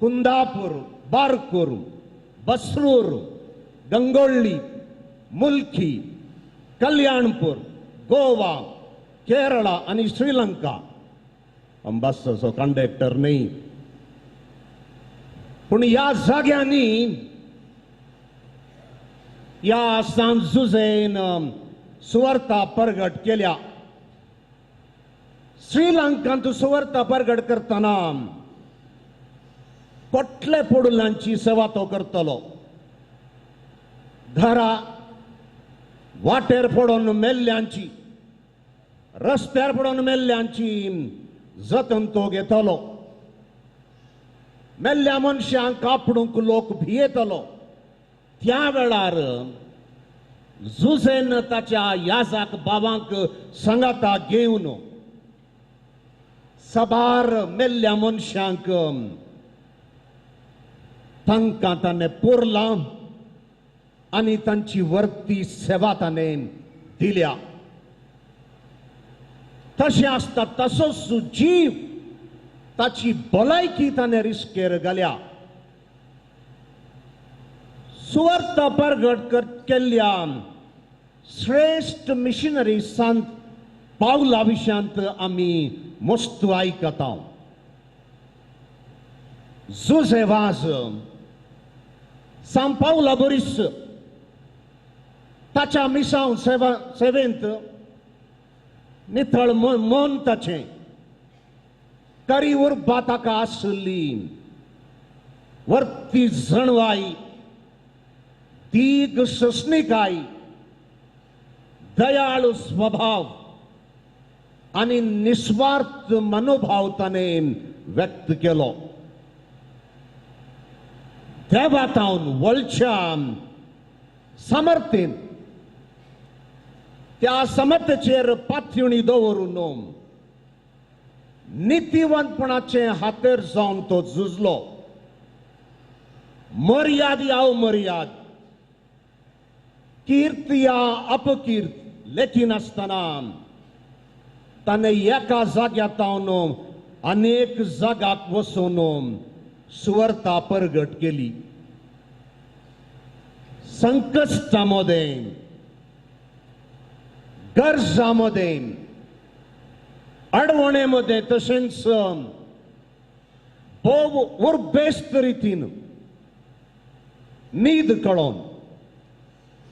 कुंदापूर, बारकूर, बसरूर, गंगोळ्ळी, मुल्की, कल्याणपूर, गोवा, केरळा आणि श्रीलंका बसचो कंडक्टर नाही. पण या जाग्यांनी या सांजुजेन सुवार्ता परगट केल्या. श्रीलंकांत सुवार्ता परगट करतना कोटले पोडुलांची सेवा तो करतलो. घरा वाटेर पडून मेल्ल्यांची, रस्त्यार पडून मेल्ल्यांची जतन तो घेतलो. मेल्ल्या मनशांक कापडूंक लोक भियेतलो. त्या वेळार जुझेन ताच्या याजाक बाबांक सांगाता घेवन सबार मेल्ल्या मनशांक तांकां ताणें पुरलां आनी तांची वर्ती सेवा ताणें दिल्या. तशें आसता तसोच जीव ताची भलायकी ताणें रिस्केर घाल्या. सुवार्थ परगट केल्ल्या श्रेष्ठ मिशनरी संत पावला विशयांत आमी मस्त आयकता. जुझेवाज सान पावला बोरीस ताच्या मिसांव सेवेंत नितळ मन ताचें करी उर्बा ताका आसली. वर्ती जणवाई, दीग ससणिकाय, दयाळू स्वभाव आणि निस्वार्थ मनोभाव ताणें व्यक्त केलो. देवातावन वळच्या समर्थेन त्या समर्थेचेर पाथ्युणी दवरून नितीवंतपणाचे हातेर जावन तो झुजलो. मर्याद या अमर्याद, कीर्त या अपकीर्त लेखी नासतना ताणें एका जाग्यातावन अनेक जागाक वचून सुवार्ता परगट केली. संकटामध्ये, गरजामध्ये, अडवणेमध्ये तशेंच भोव उर्बेस्त रितीन न्हीद कळोन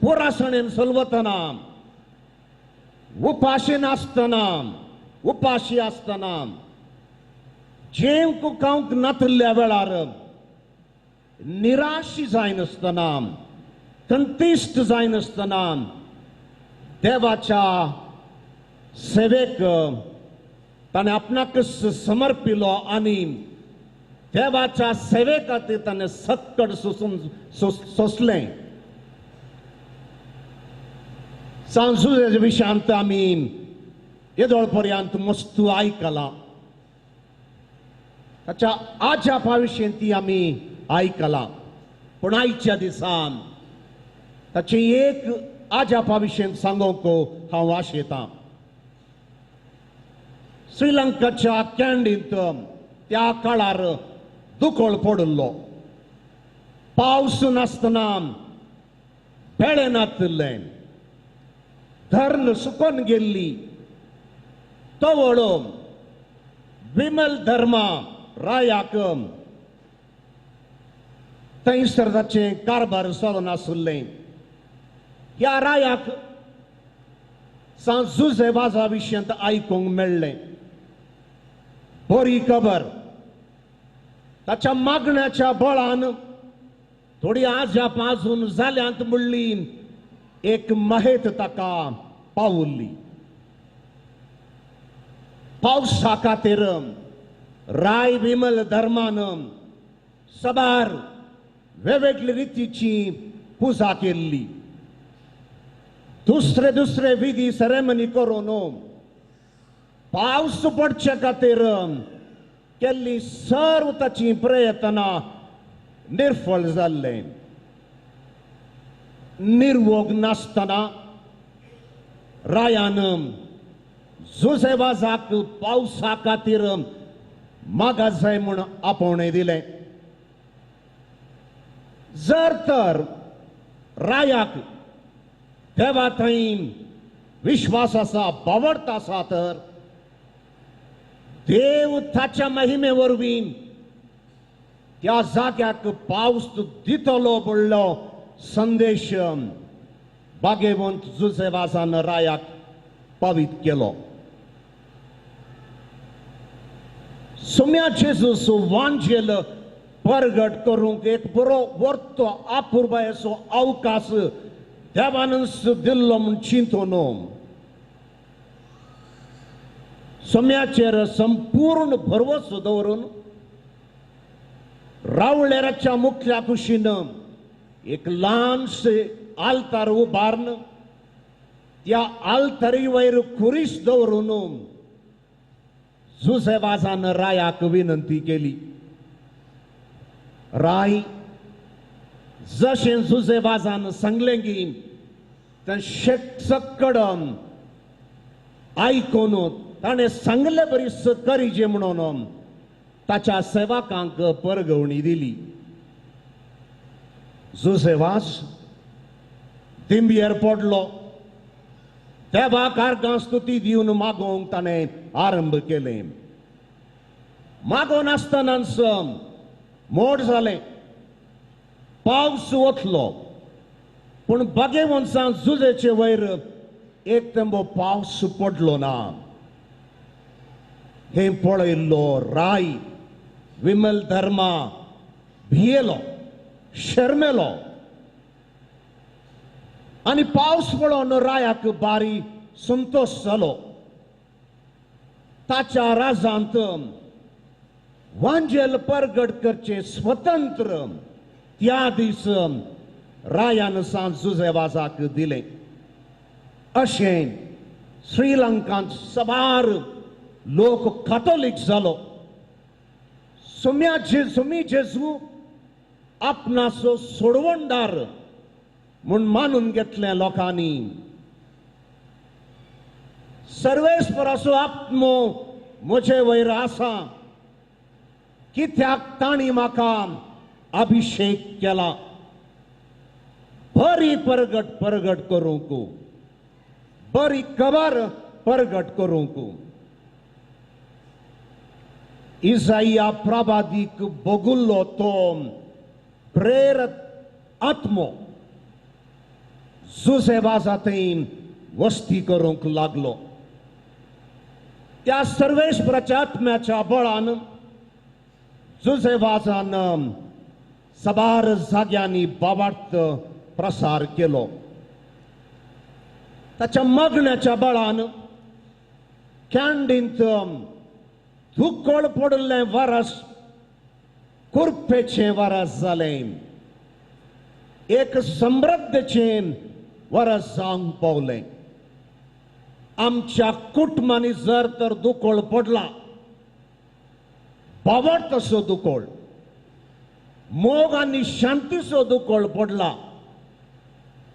पुरासणेन चलवतना, उपाशेन आसतना, उपाशी आसतना, जेवंक खावंक नातल्या वेळार निराशी जायनासतना, कंतिश्ट जायनासतना देवाच्या सेवेक ताणें आपणाक समर्पिलो आनी देवाच्या सेवे खातीर ताणें सक्कड सोंसलें. सांजुजे विशयांत आमी येदोळ पर्यंत मस्त आयकलां. ताच्या आजापा विशीं ती आमी आयकलां. पूण आयच्या दिसान ताचे एक आजापा विशीं सांगूंक हांव आशेतां. श्रीलंकाच्या कॅन्डींत त्या काळार दुकोळ पडलो. पावस नासतना पेळे नातले, धरण सुकोन गेल्ली. तवळ विमल धर्मा रायाक थंयसर ताचें कारभार चलनासलें. ह्या रायाक जुझेवाजा विशयांत आयकूंक मेळ्ळें. बरी खबर. ताच्या मागण्याच्या बळान थोडी आजाप आजून जाल्यांत म्हणली एक महेत ताका पावुल्ली. पावसा खातीर राय विमल धर्मान सबार वेगवेगळी रितीची पुजा केल्ली. दुसरे विधी सेरेमनी करून पावस पडचे खातीर केल्ली सर्व ताची प्रयत्नां निर्फळ जाल्ले. निर्वोग नासतना रायान जुझेवाजाक पावसा खातीर मागा जाय म्हूण आपोवणें दिलें. जर तर रायाक देवा थंय विश्वास आसा, बावडत आसा, तर देव ताच्या महिमे वरवीं त्या जाग्याक पावस दितलो म्हणलो संदेश भाग्यवंत जुझेवाजान रायाक पावीत केलो. सुम्या जेजूस वांजेल परगट करूंक एक बरो वर्तो अपुर्बायसो अवकाश देवान दिल्लो म्हूण चिंतो न्हू सोम्याचेर संपूर्ण भरवसो दवरून रावळेराच्या मुख्या कुशीन एक ल्हानशे आल्तार उबारन त्या आल्तारी वयर खुरीस दवरून जुसेवासान रायाक विनंती केली. राय जशें जुसेवासान सांगलें की तें सकड आयकून ताणें सांगले बरीच करीजे म्हणून ताच्या सेवकांक परगवणी दिली. जुसेवास दिंबयेर पडलो. देवाक आर्गां स्तुती दिवन मागोवंक ताणें आरंभ केलें. मागोवन आसतनाच मोड जालें. पावस वतलो पूण बागे वंसा जुजेचे वयर एक तेंबो पावस पडलो ना. हे पळयल्लो राय विमल धर्मा भियेलो शर्मेलो आनी पावस पळोवन रायाक बारी संतोष जालो. ताच्या राजांत वांजेल परगट करचे स्वतंत्र त्या दीस रायान सांज जुसेवासाक दिलें. अशें श्रीलंकांत सबार लोक कॅथोलीक जालो. सोमी जेजू आपणाचो सोडवणदार म्हूण मानून घेतले लोकांनी. सर्वेस्पराचो आत्मो म्हजे वयर आसा कित्याक तांणी म्हाका अभिषेक केला बरी परगट करूंक बरी खबर परगट करूंक. इसाया प्रवादीक बगुल्लो तो प्रेरत आत्मो जुसेवासा थंय वस्ती करूंक लागलो. त्या सर्वेस्पराच्या आत्म्याच्या बळान जुसेवासान सबार जाग्यांनी बाबार्थ प्रसार केलो. ताच्या मगण्याच्या बळान कॅन्डींत धुक्कळ पडलें वरस कुरपेचें वरस जालें. एक समृद्धीचें वरस जावंक पावलें. आमच्या कुटुंबांनी जर तर दुकोळ पडला बावट तसो दुकोळ मोग आनी शांतीचो दुकोळ पडला.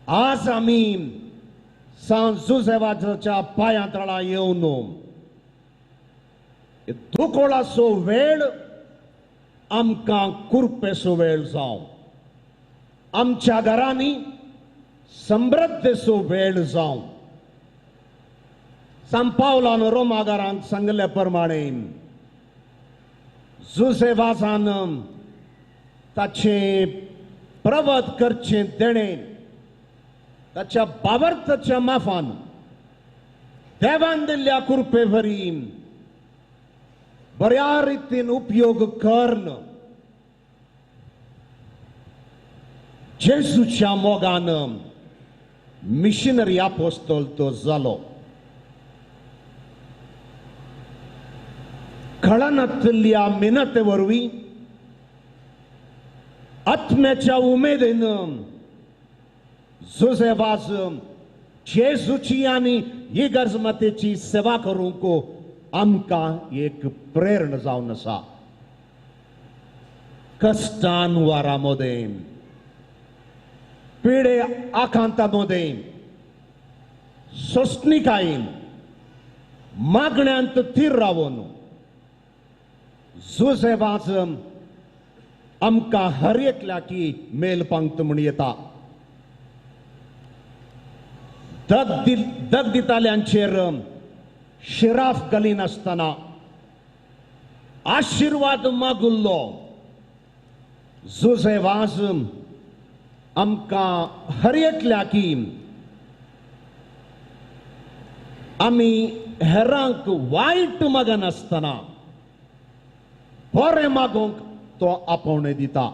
आज आमी सांज जुसेवासाच्या पांयां तळा येवन दुकोळाचो वेळ आमकां कुरपेचो वेळ जावं. आमच्या घरांनी समृद्धीचो वेळ जावं. सांत पावलान रोमागारांत सांगले प्रमाणे जुसेवासान ताचे प्रवत करचें देणें ताच्या बाबर्थाच्या माफान देवान दिल्ल्या कृपे वरी बऱ्या रितीन उपयोग करन जेजूच्या मोगान मिशनरी अपोस्तल तो जालो. कळनातल्या मिनते वरवीं आत्म्याच्या उमेदीन जुसेवास जेजूची आनी इगर्जमतेची सेवा करूंक आमकां एक प्रेरणा जावन आसा. कष्टान वारामध्ये पिडे आकांतामध्ये सोसणीकायेन मागण्यांत थीर रावन जुसेवास आमकां हर एकल्या की मेल पांगत म्हूण येता. दग दिताल्यांचेर शिराफ घालीन आसतना आशिर्वाद मागुल्लो जुसेवास आमकां हर एकल्या की आमी हेरांक वायट मागनासतना बरें मागोवंक तो आपोवणे दिता.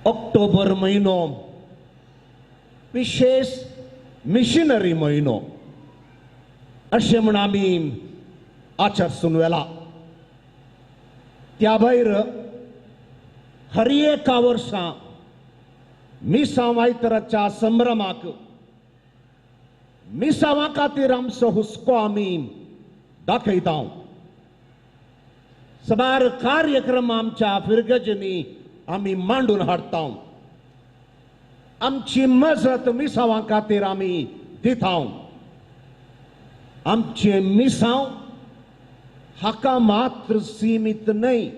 ऑक्टोबर म्हयनो विशेष मिशनरी म्हयनो अशें म्हण आमी आचरसून वेला. त्या भायर हर एका वर्सा मिसांव आयताराच्या संभ्रमाक मिसांवा खातीर आमचो हुस्को आमी दाखयता. सबार कार्यक्रम आमच्या फिरगजनी आमी मांडून हाडटा. आमची मजत मिसांवा खातीर आमी दिता. आमचे मिसांव हाका मात्र सीमित न्हय.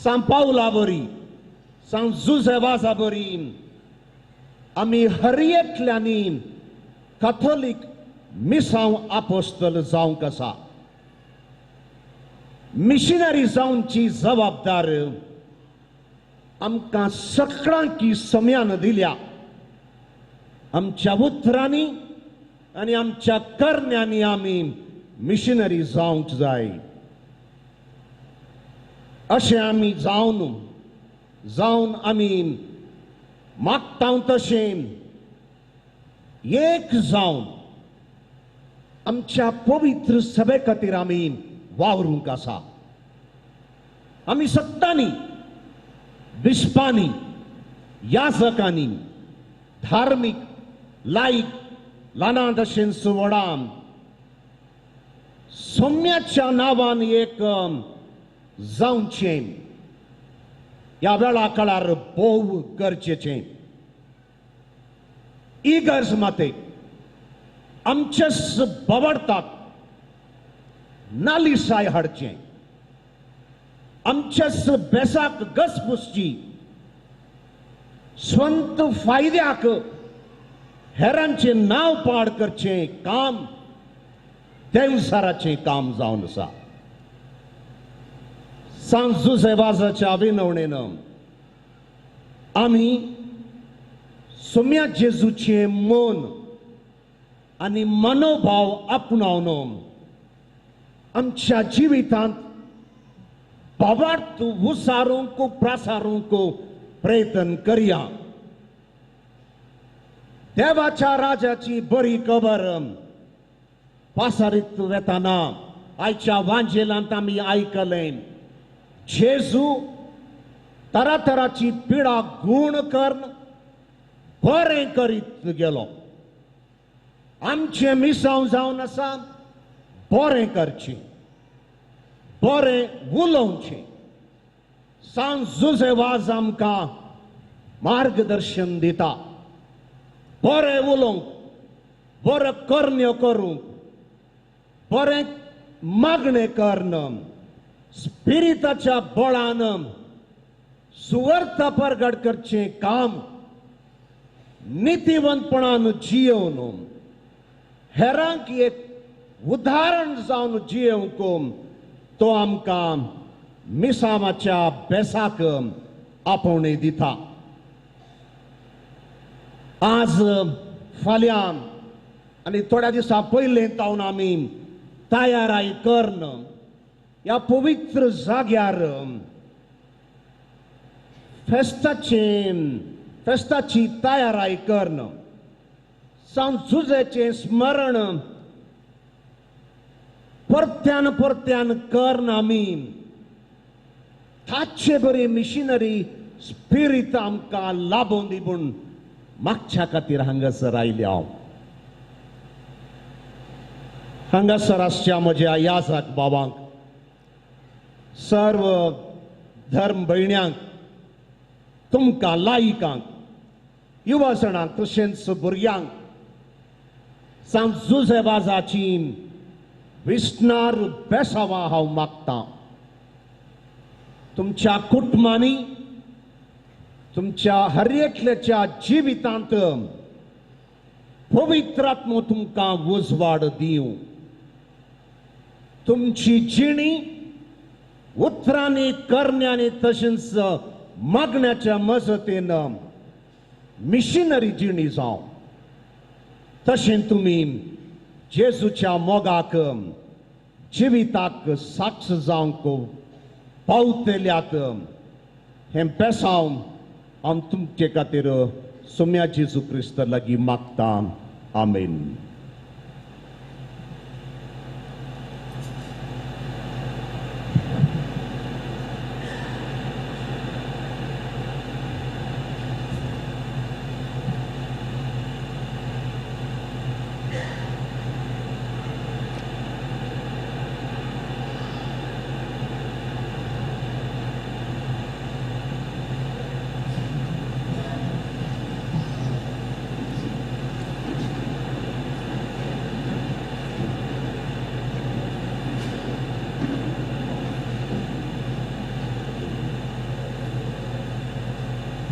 सांत पावला बरी, सांत जुझेवाजा बरी आमी हर एकल्यांनी कॅथोलीक मिसांव आपोस्तल जावंक आसा. मिशनरी जावची जबाबदार आमकां सगळ्यांकी सम्यान दिल्या. आमच्या उतरांनी आनी आमच्या करण्यांनी आमी मिशनरी जावंक जाय. अशें आमी जावन आमी मागता तशें एक जावन आमच्या पवित्र सभे खातीर आमी वावरूंक आसा. आमी सत्तांनी, बिस्पांनी, याजकांनी, धार्मीक, लायक, ल्हान तशें व्हडां सौम्याच्या नांवान एक जावचें ह्या वेळा काळार भोव गरजेचें. इगर्ज माते आमचेच बवडताक नालिसाय हाडचें. आमचेच बेसाक घसपुसची स्वंत फायद्याक हेरांचे नाव पाड करचें काम देवसाराचें काम जावन आसा. सांत जुझेवाजाच्या विनवणेन आमी सोम्या जेजूचें मन आनी मनोभाव आपणावन आमच्या जिवितांत भावार्थ उसारूंक प्रसारूंक प्रयत्न करया. देवाच्या राजाची बरी खबर पासारीत वेताना आयच्या वांजेलांत आमी आयकलें जेजू तरातराची पिडा गूण करून बरें करीत गेलो. आमचें मिसांव जावन आसा बरें करचें, बरें उलोवचें. सांत जुझेवाज आमकां मार्गदर्शन दिता. बरें उलोवंक, बरें कर्ण्य करूंक, बरें मागणें करून स्पिरिताच्या बळान सुवार्थ प्रगट करचें काम नितीवंतपणान जियोवन हेरांक एक उदाहरण जावन जियोवंक तो आमकां मिसांवाच्या बेसाक आपोवणे दिता. आज फाल्यां आनी थोड्या दिसा पयलें तावन आमी तयाराय करून ह्या पवित्र जाग्यार फेस्ताची तयाराय करून सांत जुझेचें स्मरण परत्यान परत्यान करून आमी ताचे बरी मिशनरी स्पिरीट आमकां लाभोवन दी म्हूण मागच्या खातीर हांगासर आयले हांव. हांगासर आसच्या म्हज्या याजक बाबांक, सर्व धर्म भयण्यांक, तुमकां लायकांक, युवा जणांक तशेंच भुरग्यांक सांत जुझेवाजाची विस्तार बेसावां हांव मागतां. तुमच्या कुटुंबांनी, तुमच्या हर एकल्याच्या जिवितांत पवित्र आत्मो तुमकां उजवाड दिवं. तुमची जिणी उतरांनी, करण्यांनी तशेंच मागण्याच्या मजतीन मिशनरी जिणी जावं. तशें तुमी जेजूच्या मोगाक जिविताक साक्ष जावंक पावतल्यात हें पेसांव हांव तुमचे खातीर सोम्या जेजू क्रिस्त लागीं मागता. आमेन.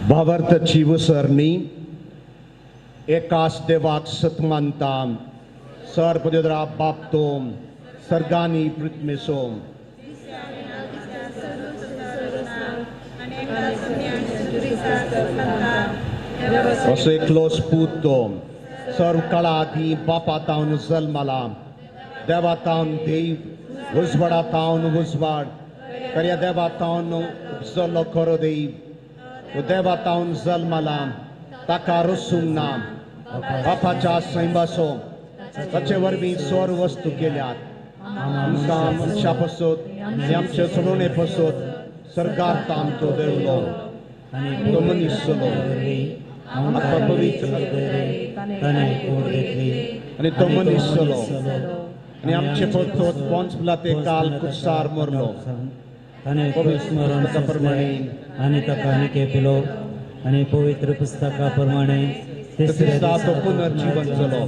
भावार्थाची उसरणी एकाच देवाक सत मानता सर्पदेवरा बापतो सर्गानी पृथ्वीसो असो एकलोच पूतो सर्व काळादी बापातावन जल्माला देवातावन देव उजवाडातावन उजवाड कर्या देवातावन उपजलो खरो देव देवातावन जल्माला ताका रसून ना बापाच्या सैंबासो ताचे वरवीं सोर वस्तू केल्यात आमकां मनशा पसत आनी आमचे सोडोणे पसत सर्गार ताम तो देवलो तो मनीस जालो आत्मा पवित्र आनी तो मनीस जालो आनी आमचे पसत पोंच ते काल कुसार मरलो पवित्र प्रमाणे आणि ताका केपिलो आणि पवित्र पुस्तकाप्रमाणे तिसऱ्या तो पुनर्जीवन जालो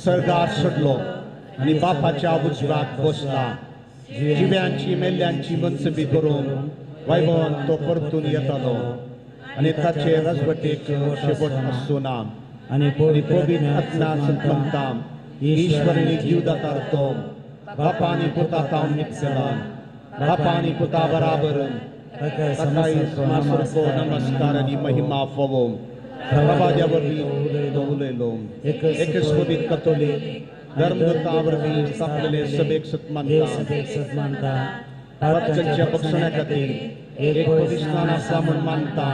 सर्गार सडलो आणि बापाच्या उजव्याक बसला जिव्यांची मेल्ल्यांची मनसबी करून वैभवान तो परतून येतालो आणि ताचे राजवटेक शेवट आसुना आणि पवित्र आत्मा संतमता ईश्वराने जीव दातार तो बापा आणि पुता तावन निपजला बापा आणि पुता बराबर नमस्कार आणि महिमा फवो प्रभाजावरवी उलयलो एकच पवित्र कथोलिक धर्मदत्तावरवी स्थापलेले सभेक सत्मानता पापांच्या पक्षणा खातीर एक पवित्रस्थान आसा म्हूण मानता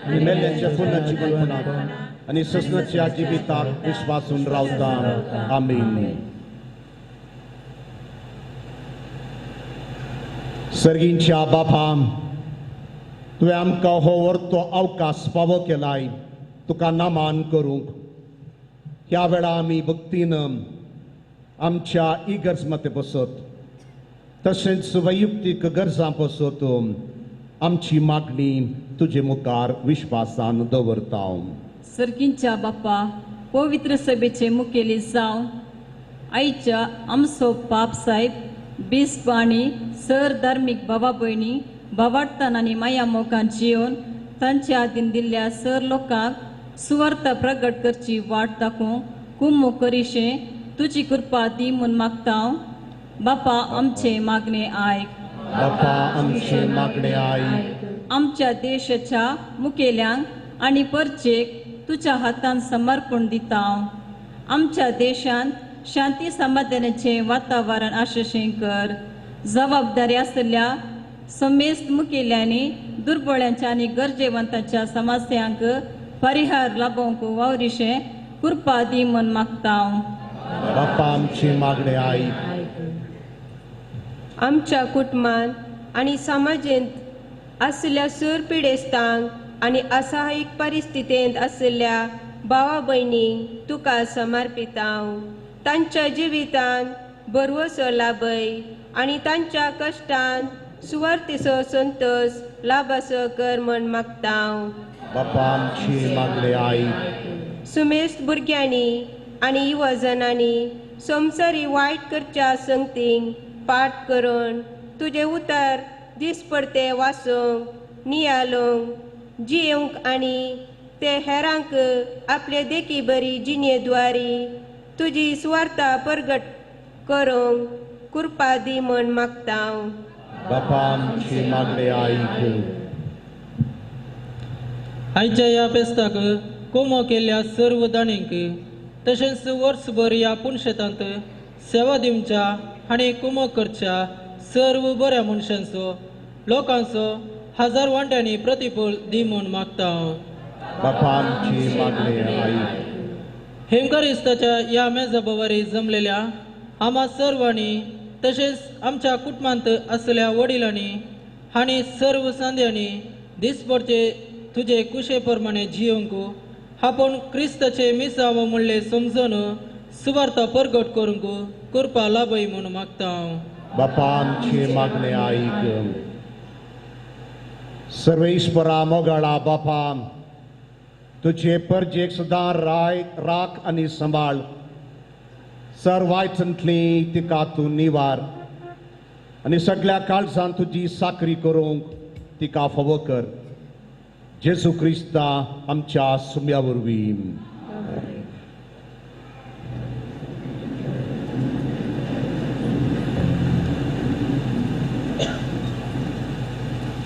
आनी मेल्ल्यांच्या पुनर्जीवनाक आनी ससनाच्या जिविताक विश्वासून रावता. आमीन. सर्गींच्या बापा तुवें आमकां हो व्हरतो अवकाश फावो केलाय तुका नामान करूंक. ह्या वेळा आमी भक्तीन आमच्या इगर्ज मते बसत तशेंच वैयक्तीक गरजां बसत आमची मागणी तुजे मुखार विश्वासान दवरता. सर्गींच्या बाप्पा पवित्र सभेचे मुखेली जावन आयच्या आमचो बाप साहेब बिस्प आनी सर धार्मीक भावा भयणी भावार्थान आनी माया मोगान जिवन तांच्या हातीन दिल्ल्या सर लोकांक सुवार्थ प्रगट करची वाट दाखोवंक कुम्मू करिशे तुजी कृपा दी म्हूण मागता. बापा आमचे मागणे आयक. बापा आमचे मागणे आयक. आमच्या देशाच्या मुखेल्यांक आनी परचेक तुज्या हातान समर्पण दिता. आमच्या देशांत शांती समाधानाचे वातावरण आशेशें कर. जबाबदारी आसलेल्या समेस्त मुखेल्यांनी दुर्बळांच्या आनी गरजेवंतांच्या समस्यांक परिहार लाभोवंक वावरिशे कृपा दी म्हूण मागता. बापा आमचे मागणे आयक. आमच्या कुटुंबांत आनी समाजांत आसलेल्या सूर पिडेस्तांक आनी असहाय्यक परिस्थितींत आसलेल्या भावा भयणींक तुका समर्पिता. तांच्या जिवितांत बरवसो लाभय आनी तांच्या कश्टांत सुवार्थेचो संतोष लाभासो कर म्हूण मागता. बापा आमची मागणे आयक. सुमेस्त भुरग्यांनी आनी युवजनांनी संवसारी वायट करच्या संगतींक पाठ करून तुजे उतर दिसपडते वाचूंक नियाळूंक जियेवंक आनी ते हेरांक आपले देखी बरी जिणेद्वारी तुजी सुवार्ता प्रगट करूंक कृपा दी म्हूण मागता. बापा आमची मागणे आयक. आयच्या ह्या फेस्ताक कोमो केल्ल्या सर्व दाणींक तशेंच वर्सभर ह्या पुणशेतांत सेवा दिवच्या आणि कुमोकरच्या सर्व बऱ्या मनशांचो लोकांचो हजार वांट्यांनी प्रतिफळ दी म्हूण मागता हांव. बापा आमची मागणे आईक. हेमकारिस्ताच्या या मेजाबवारी जमलेल्या आम्हा सर्वांनी तसेच आमच्या कुटुंबांत असलेल्या वडिलांनी आणि सर्व सांद्यांनी दिसभरचे तुझे कुशेप्रमाणे जियोंक आपण क्रिस्ताचे मिसाव म्हणले समजून सुवार्ता परगट करूंक कृपा लाभय म्हणून मागता हांव. बापा आमची मागणे आईक. सर्वेश्वरा मोगाळा बापा, तुझे परजेक सदां राख आनी सांबाळ. सर्वायतंतली तिका तूं निवार आनी सगळ्या काळजांत तुजी साकरी करूंक तिका फावो कर. जेजू क्रिस्ता आमच्या सुम्या वरवीं.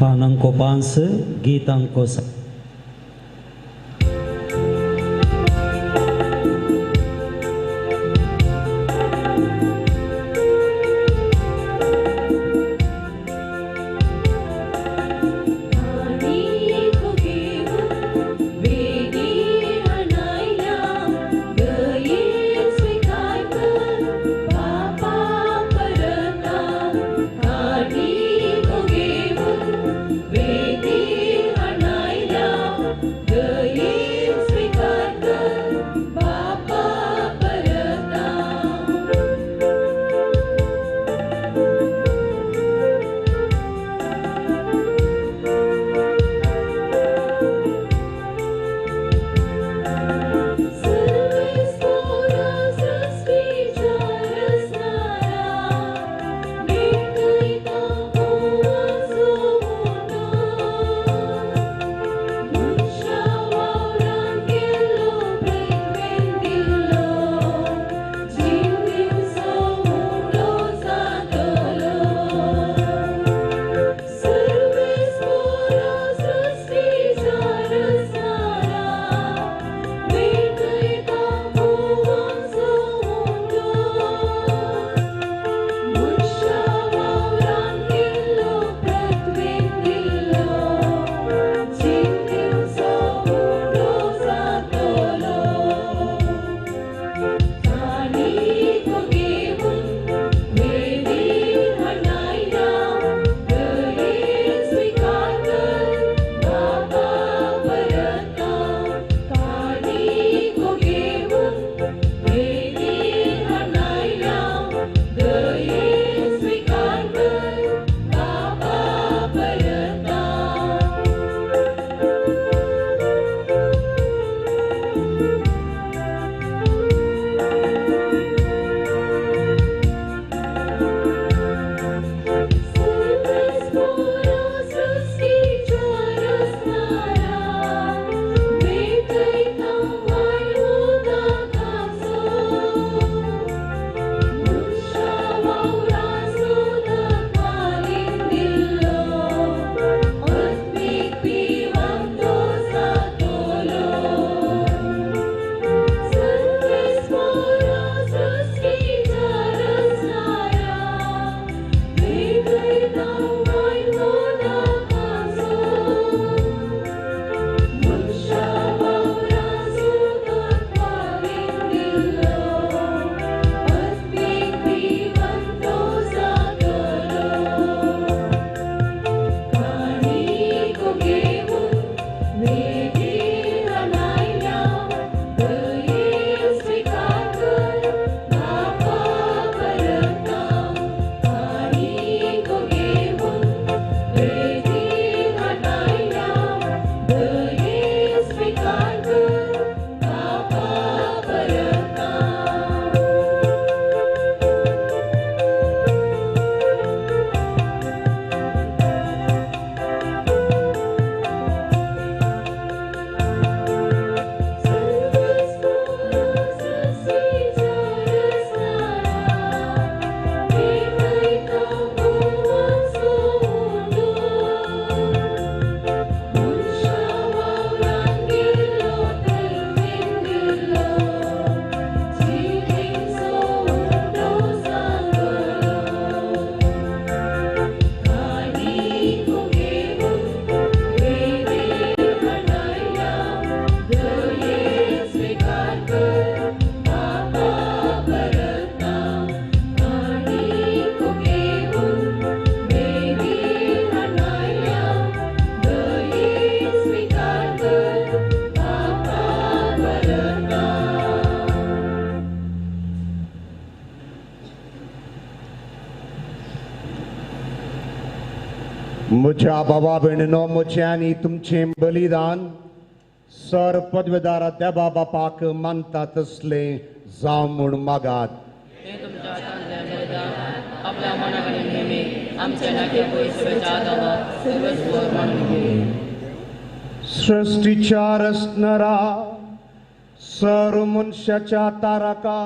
Panangko panse, gitangko sa. Anaila म्हज्या भावा भयणीनो, म्हजें आनी तुमचें बलिदान सर पदवेदार देवा बापाक मानता तसले जावं म्हूण मागात. ते तुमच्या चांगल्या बलिदान आपल्या मनाकडे नेहमी आमच्या नाट्य पवित्रच्या आदारात सर्वस्व मानून घे. सृष्टीच्या रचणारा सर्व मनशाच्या तारका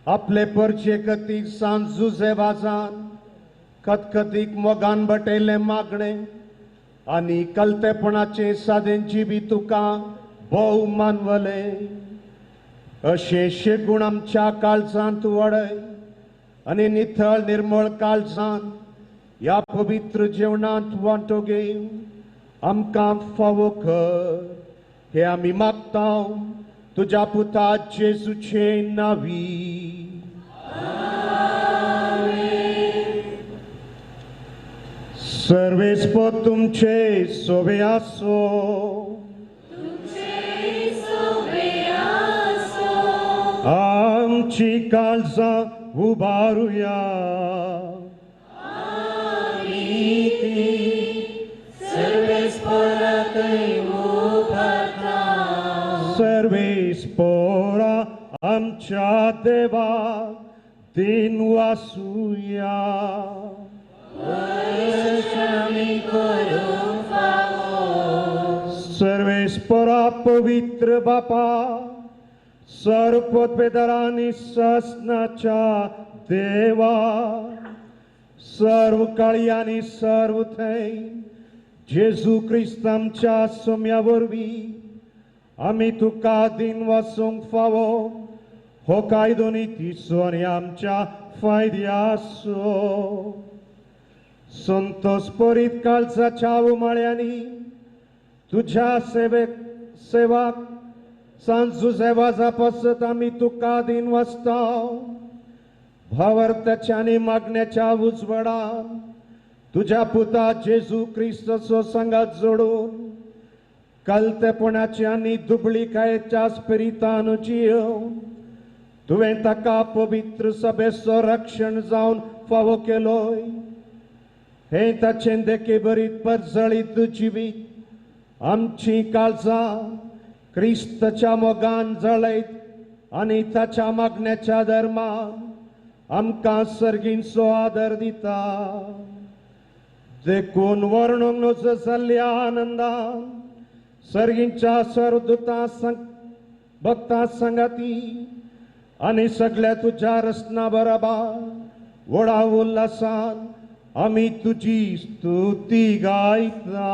आपले परचेकतीक सांजुजे वाजान खतखतीक मोगान बटयले मागणे आनी कलतेपणाचे सादेंची बी तुका भोव मानवले. अशे गुण आमच्या काळजांत वडय आनी नितळ निर्मळ काळजान ह्या पवित्र जेवणांत वांटो घेवन आमकां फावो कर. हे आमी मागता तुज्या पुता जेजूचे नांवी. सर्वेस्प तुमचे सोबे आसो. आमची काळजां उबारुया. सर्वेस्परा आमच्या देवा दिन वासुया. सर्वेस्परा पवित्र बापा सर्व पदवेदारांनी ससनाच्या देवा सर्व काळी आनी सर्व थंय जेजू क्रिस्त आमच्या सोम्या वरवीं आमी तुका दिन वासूंक फावो. हो कायदो नितीचो आनी आमच्या फायद्याचो. संतोष परीत काळजाच्या उमाळ्यांनी तुझ्या सेवाक सांजू सेवा पासत आमी तुका दिन वाचता. भावार्थाच्या आनी मागण्याच्या उजवाडान तुझ्या पुता जेजू क्रिस्ताचो संगात जोडून कलतेपणाच्या आनी दुबळीकायेच्या स्पिरितान जियोवन तुवें ताका पवित्र सभेचो रक्षण जावन फावो केलोय. हे ताचें देखे बरीत परजळीत जिवीत आमची काळजां क्रिस्ताच्या मोगान जळयत आनी ताच्या मागण्याच्या धर्मान आमकां सर्गींचो आदर दिता. देखून वर्णूंक नजो जाल्ल्या आनंदान सर्गींच्या सर्वदूतां भक्तां संगाती आनी सगळ्या तुज्या रचना बराबर व्हडा उल्हासान आमी तुजी स्तुती गायता.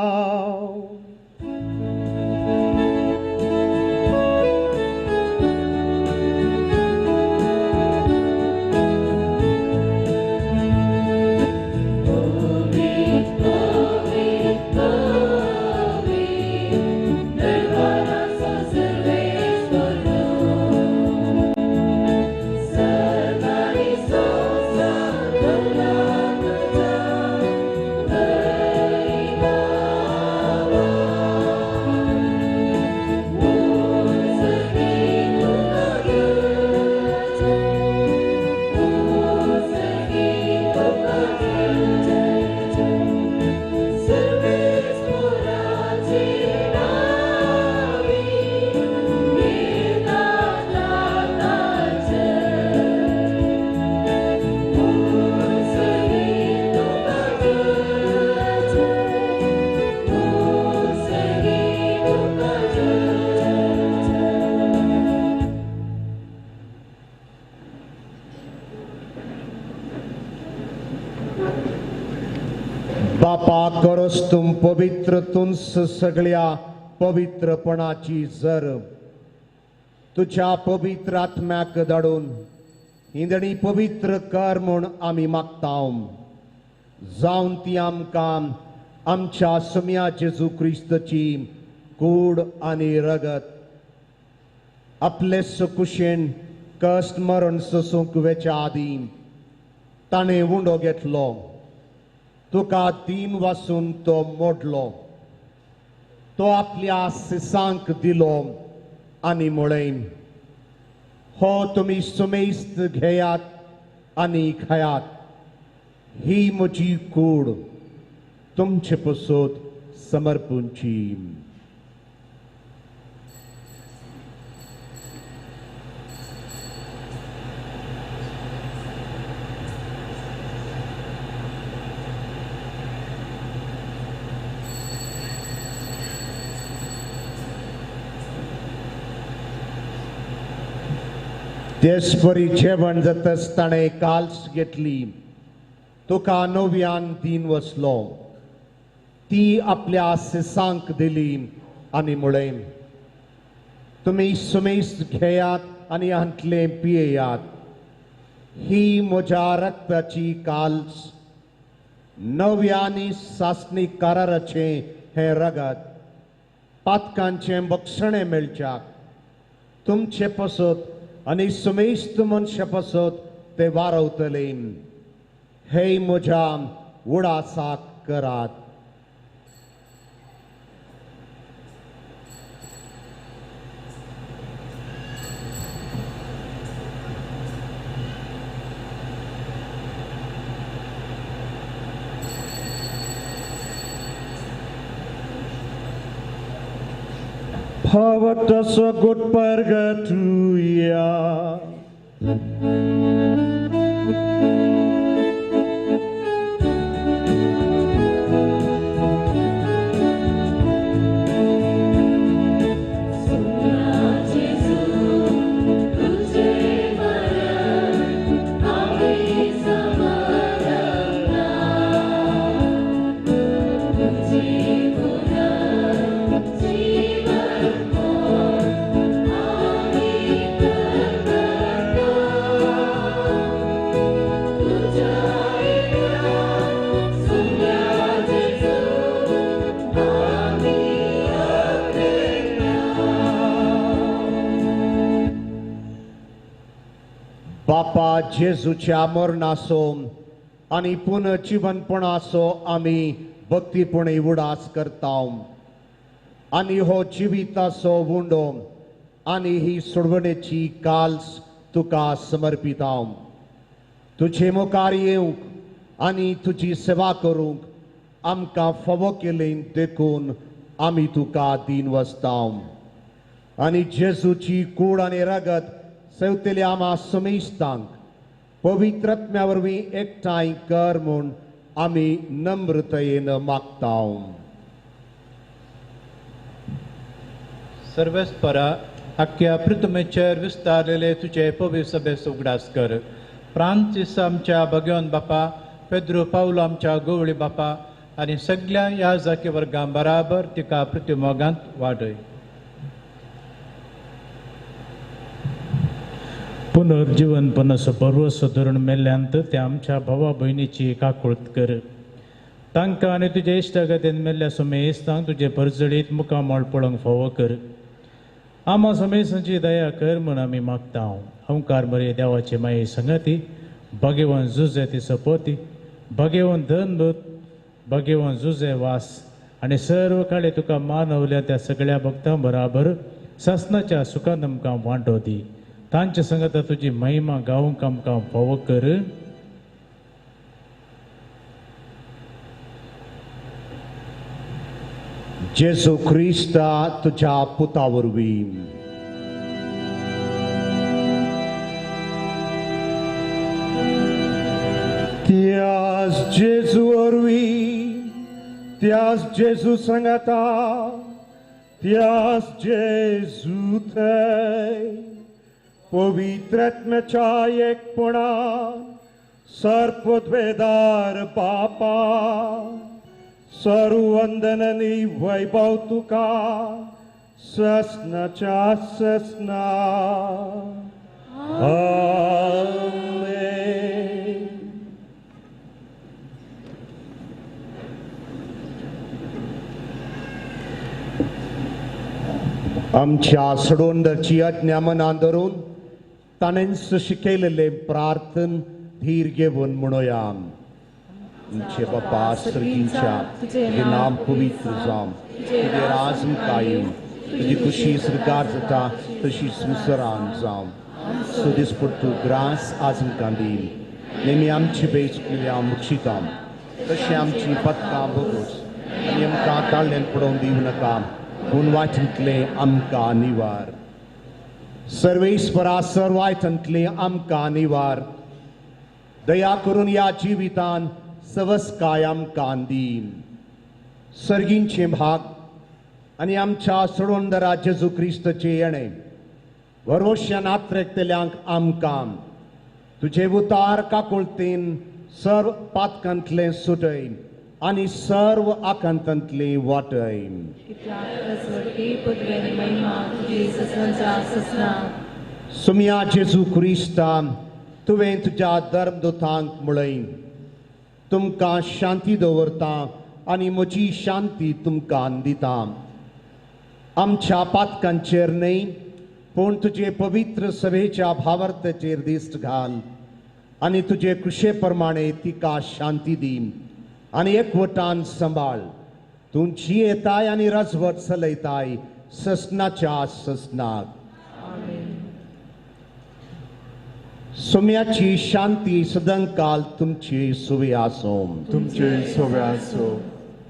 बापा करोस तुम पवित्र तुंस सगळ्या पवित्रपणाची जर तुझ्या पवित्र आत्म्याक धाडून हिंदणी पवित्र कर म्हूण आमी मागतां. जावन ती आमकां आमच्या सम्या जेजू क्रिस्ताची कूड आनी रगत आपले कुशेन कश्ट मरण सोसूंक वेच्या आदीं ताणें उंडो घेतलो. तुका दिन वासून तो मोडलो. तो आपल्या सिसांक दिलो आनी म्हळें, हो तुमी सुमेस्त घेयात आनी खायात. ही म्हजी कूड. तुमचे पसोत समर्पूंची. देशभरी जेवण जातच ताणें काल्स घेतली. तुका नव्यान दिन वसलो. ती आपल्या सिसांक दिली आनी म्हळें, तुमी सुमेस्त घेयात आनी हांतले पियेयात. ही म्हज्या रक्ताची काल्स, नव्या आनी सासणी कराराचें हें रगत, पातकांचें बक्षणें मेळच्याक. तुमचे पसत आनी सुमेस्त मनशा पसत ते वारवतले. हे म्हज्या उडासाक करात. Pavatas gut purgatoria. बापा जेजूच्या मरणाचो आनी पुनर्जीवनपणाचो आमी भक्तीपणे उडास करता. आनी हो जिविताचो उंडो आनी ही सोडवणेची काल्स तुका समर्पिता. तुजे मुखार येवंक आनी तुजी सेवा करूंक आमकां फावो केलें देखून आमी तुका दिन वसता. आनी जेजूची कूड आनी रगत सेवतेल्या आमा समेस्तांक पवित्रत्म्या वरवीं एकठांय कर म्हूण आमी नम्रतायेन मागता. सर्वेस्परा आख्या पृथ्वीचेर विस्तारलेले तुजे पवित्र सभेचो उगडास कर. फ्रांसीस आमच्या भगवन बापा, पेद्रो पावलो आमच्या गवळी बापा आनी सगळ्या याजकी वर्गां बराबर तिका पृथ्वीमोगांत वाडय. पुनर्जीवनपणाचो पर्वसो धरून मेल्ल्यांत त्या आमच्या भावा भयणीची काकुळत कर. तांकां आनी तुजे इश्टागतीन मेल्ल्या समेस्तांक तुजे परजळीत मुखामोळ पळोवंक फावो कर. आमा समेस्तांची दया कर म्हूण आमी मागता. ओंकार मरे देवाचे माये संगती, भगेवन जुजे ती सपोती, भगेवन धन दूत, भगेवन जुजे वास आनी सर्व काळे तुका मानवल्या त्या सगळ्या भक्तां बराबर सासणाच्या सुखान आमकां वांटो दी. तांचे संगत तुजी महिमा गावंक आमकां फावो कर. जेजू क्रिस्ता तुझ्या पुता वरवीं त्यास जेजू वरवीं, त्यास जेजू सांगता, त्यास जेजू थंय पवित्रात्म्याच्या एकपणान सर्पद्वेदार बापा सर्ववंदनांनी वैभव तुका ससनाच्या ससना. आमेन. आमच्या सोडवणुकीची आज्ञा मनात धरून ताणें शिकयलेले प्रार्थन धीर घेवन म्हणोया. आमचे बापा सर्गीच्या, तुझे नाम पवित्र जावं, तुझे राज कायम, तुझी खुशी सरकार जाता तशी संवसारांत जावं. सो दिस पडटो ग्रास आज आमकां दी. नेमी आमची बेच केल्या मुक्षिता तशें आमची पथकां भोगूस आनी आमकां ताळ्ळेन पडोवन दिवं नाका पूण वायटांतले आमकां निवार. सर्वेस्परा सर्वायतांतले आमकां निवार. दया करून ह्या जिवितान सवस्काय आमकां दी. सर्गींचे भाग आनी आमच्या सोडवणदारा जेजू क्रिस्ताचे येणे भरोश्यान आत्रेकतल्यांक आमकां तुजे उतार काकुळतेन सर्व पातकांतले सुटय आनी सर्व आकांतांतले वाटय. सुम्या जेजू क्रिस्ता तुवें तुज्या धर्मदूतांक म्हळय तुमकां शांती दवरता आनी म्हजी शांती तुमकां दिता. आमच्या पातकांचेर न्हय पूण तुजे पवित्र सभेच्या भावार्थाचेर दिश्ट घाल आनी तुजे कृशे प्रमाणे तिका शांती दी आनी एकवटान सांबाळ. तूं जियेताय आनी राजवट चलयताय ससनाच्या ससनाक. सुम्याची शांती सदांकाल तुमची सुवे आसूं. तुमचे सोबे आसो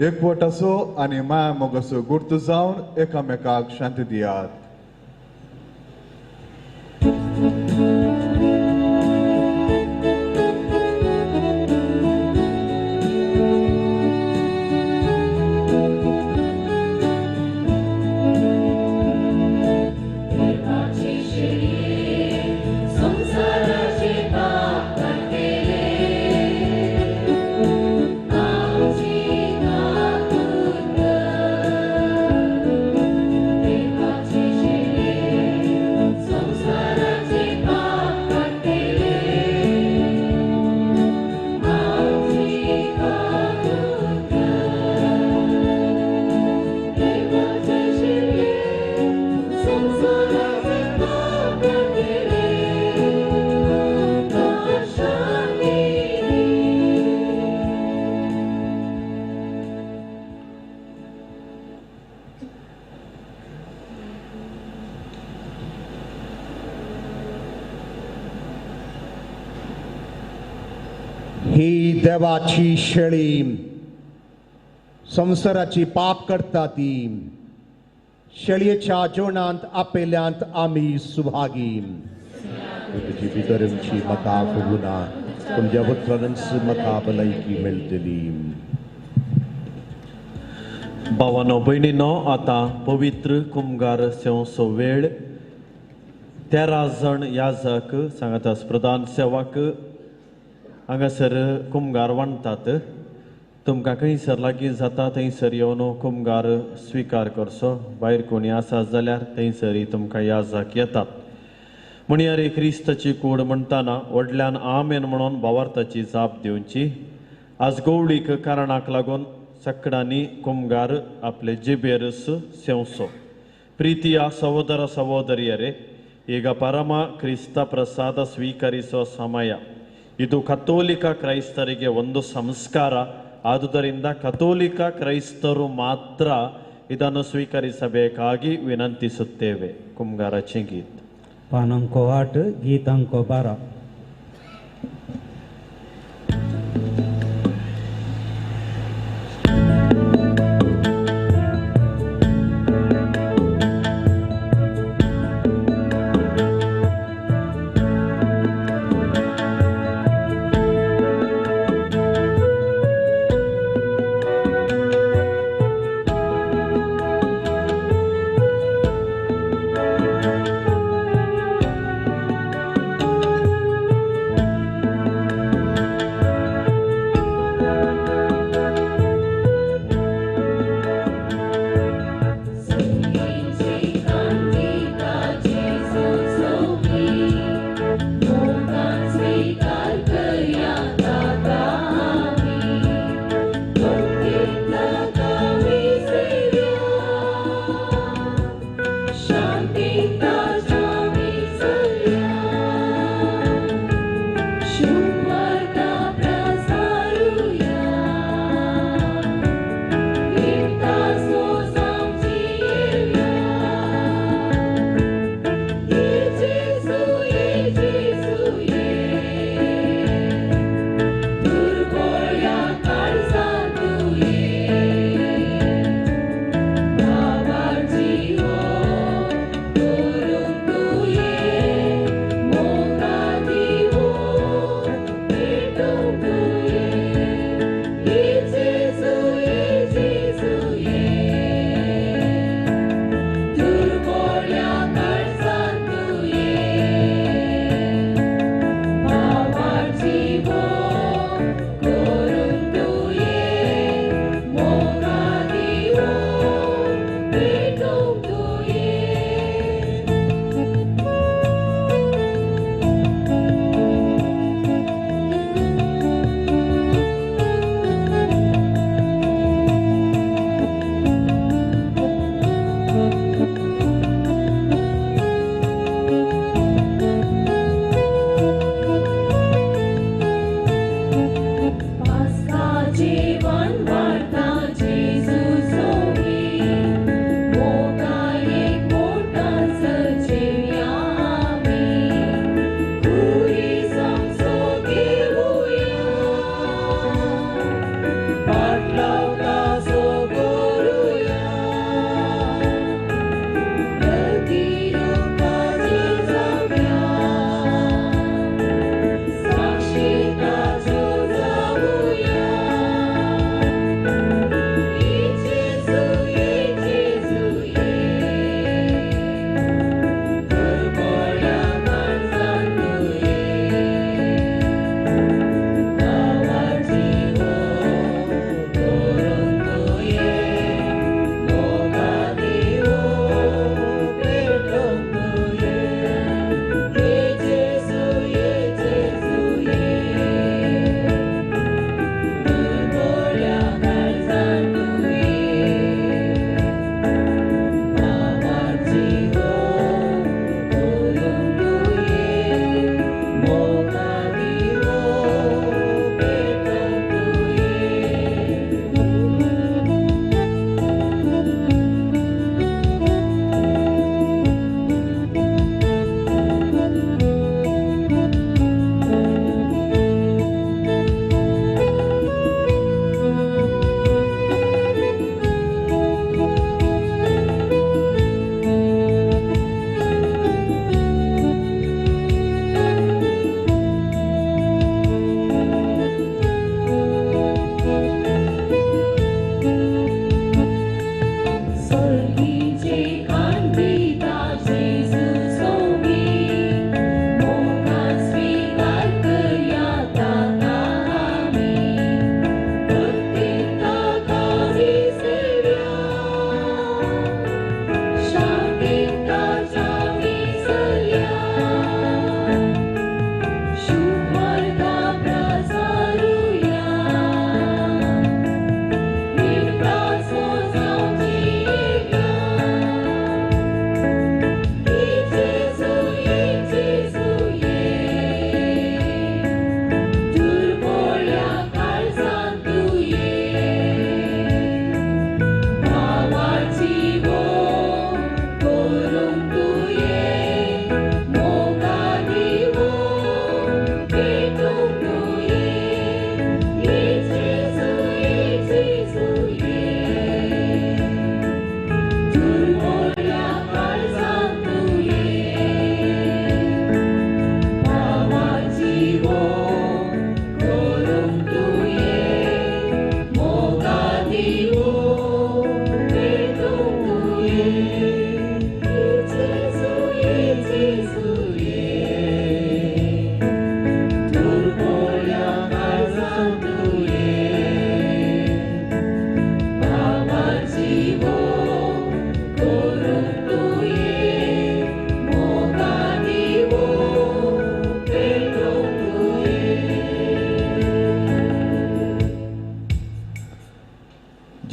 एकवट असो आनी माया मोग असो गुर्त जावन एकामेकाक शांती दियात. ही देवाची शेळी संसाराची पाप करता ती. शेळयेच्या जेवणांत आपेल्यांत आमी सुभागी. तुझी भितरची म्हाका फुगुना तुमच्या उतरांच म्हाका भलायकी मेळटली. भावानो भयणीनो आता पवित्र कुमगार सेवचो वेळ. 13 जण याजक सांगातास प्रधान सेवक हांगासर कुमगार वांडटात. तुमकां खंयसर लागीं जाता थंयसर येवन कुमगार स्विकार करचो. भायर कोणी आसा जाल्यार थंयसरी तुमकां याजक येतात. म्हणयार क्रिस्ताची कूड म्हणटाना व्हडल्यान आमेन म्हणून भावार्थाची जाप दिवची. आज गवळीक कारणाक लागून सकाळांनी कुमगार आपले जिबेरस सेवचो. ಪ್ರೀತಿಯ ಸಹೋದರ ಸಹೋದರಿಯರೇ, ಈಗ ಪರಮ ಕ್ರಿಸ್ತ ಪ್ರಸಾದ ಸ್ವೀಕರಿಸುವ ಸಮಯ. ಇದು ಕಥೋಲಿಕ ಕ್ರೈಸ್ತರಿಗೆ ಒಂದು ಸಂಸ್ಕಾರ. ಆದುದರಿಂದ ಕಥೋಲಿಕ ಕ್ರೈಸ್ತರು ಮಾತ್ರ ಇದನ್ನು ಸ್ವೀಕರಿಸಬೇಕಾಗಿ ವಿನಂತಿಸುತ್ತೇವೆ. ಕುಂಗಾರ ಚಿಂಗೀತ್ पानांको 8 गीतांको 12.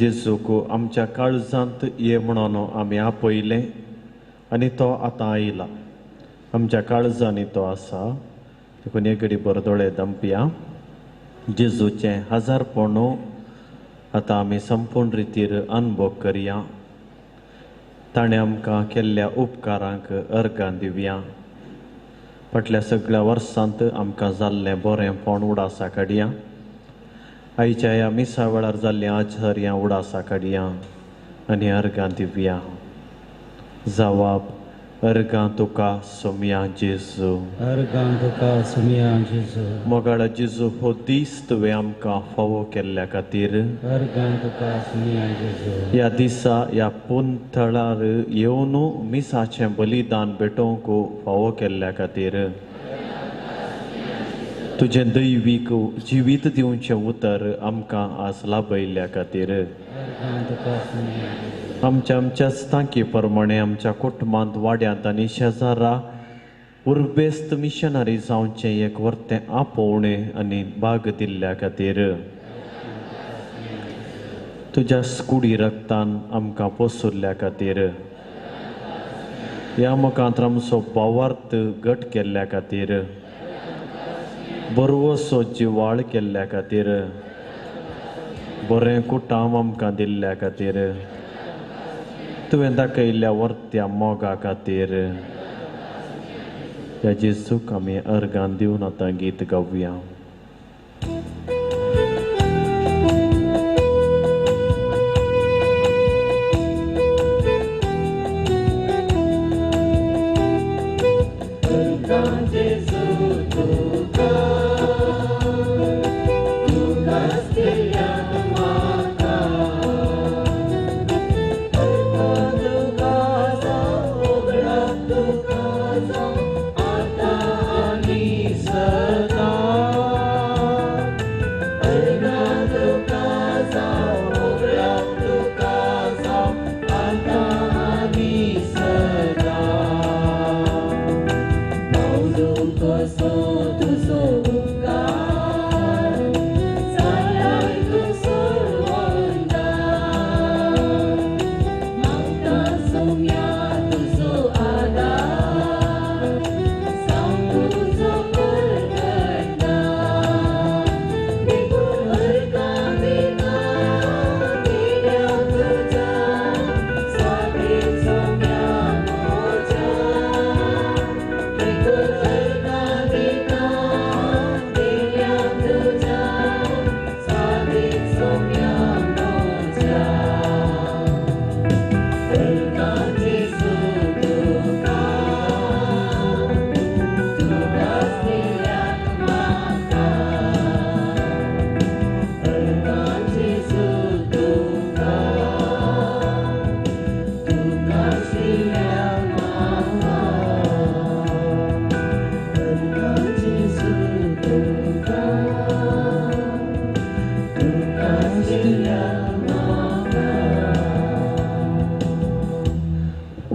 जेजूक आमच्या काळजांत ये म्हणून आमी आपयलें आनी तो आतां आयला. आमच्या काळजांनी तो आसा. देखून एक घडी बरदोळे दंपया. जेजूचें हजारपण आतां आमी संपूर्ण रितीर अनुभव करया. ताणें आमकां केल्ल्या उपकारांक अर्गां दिवया. फाटल्या सगळ्या वर्सांत आमकां जाल्लें बरेंपण उडासा काडया. आयच्या ह्या मिसा वेळार जाल्लें आश्चर्यां उडासा काडया आनी अर्गां दिवया. जबाब अर्गां तुका सोमया जेजू. अर्गां तुका सोमया जेजू. मोगाळ जेजू हो दीस तुवें आमकां फावो केल्ल्या खातीर अर्गां तुका सोमया जेजू. ह्या दिसा ह्या पुंथळार येवन मिसाचें बलिदान भेटोवंक फावो केल्ल्या खातीर तुजें दैवीक जिवीत दिवचें उतर आमकां आज लाभयल्ल्या खातीर अर्गां तुका सोमया जेजू. आमच्या स्थांकी प्रमाणे आमच्या कुटुंबांत वाड्यांत आनी शेजारा उर्बेस्त मिशनरी जावचें एक वर्तें आपोवणें आनी भाग दिल्ल्या खातीर तुज्या कुडी रक्तान आमकां पोसुल्ल्या खातीर ह्या मुखांत आमचो भावार्थ घट केल्ल्या खातीर बरवसो जिवाळ केल्ल्या खातीर बरें कुटाम आमकां दिल्ल्या खातीर तुवें दाखयल्ल्या वर्त्या मोगा खातीर ह्या जेजूक आमी अर्गां दिवन आतां गीत गावया.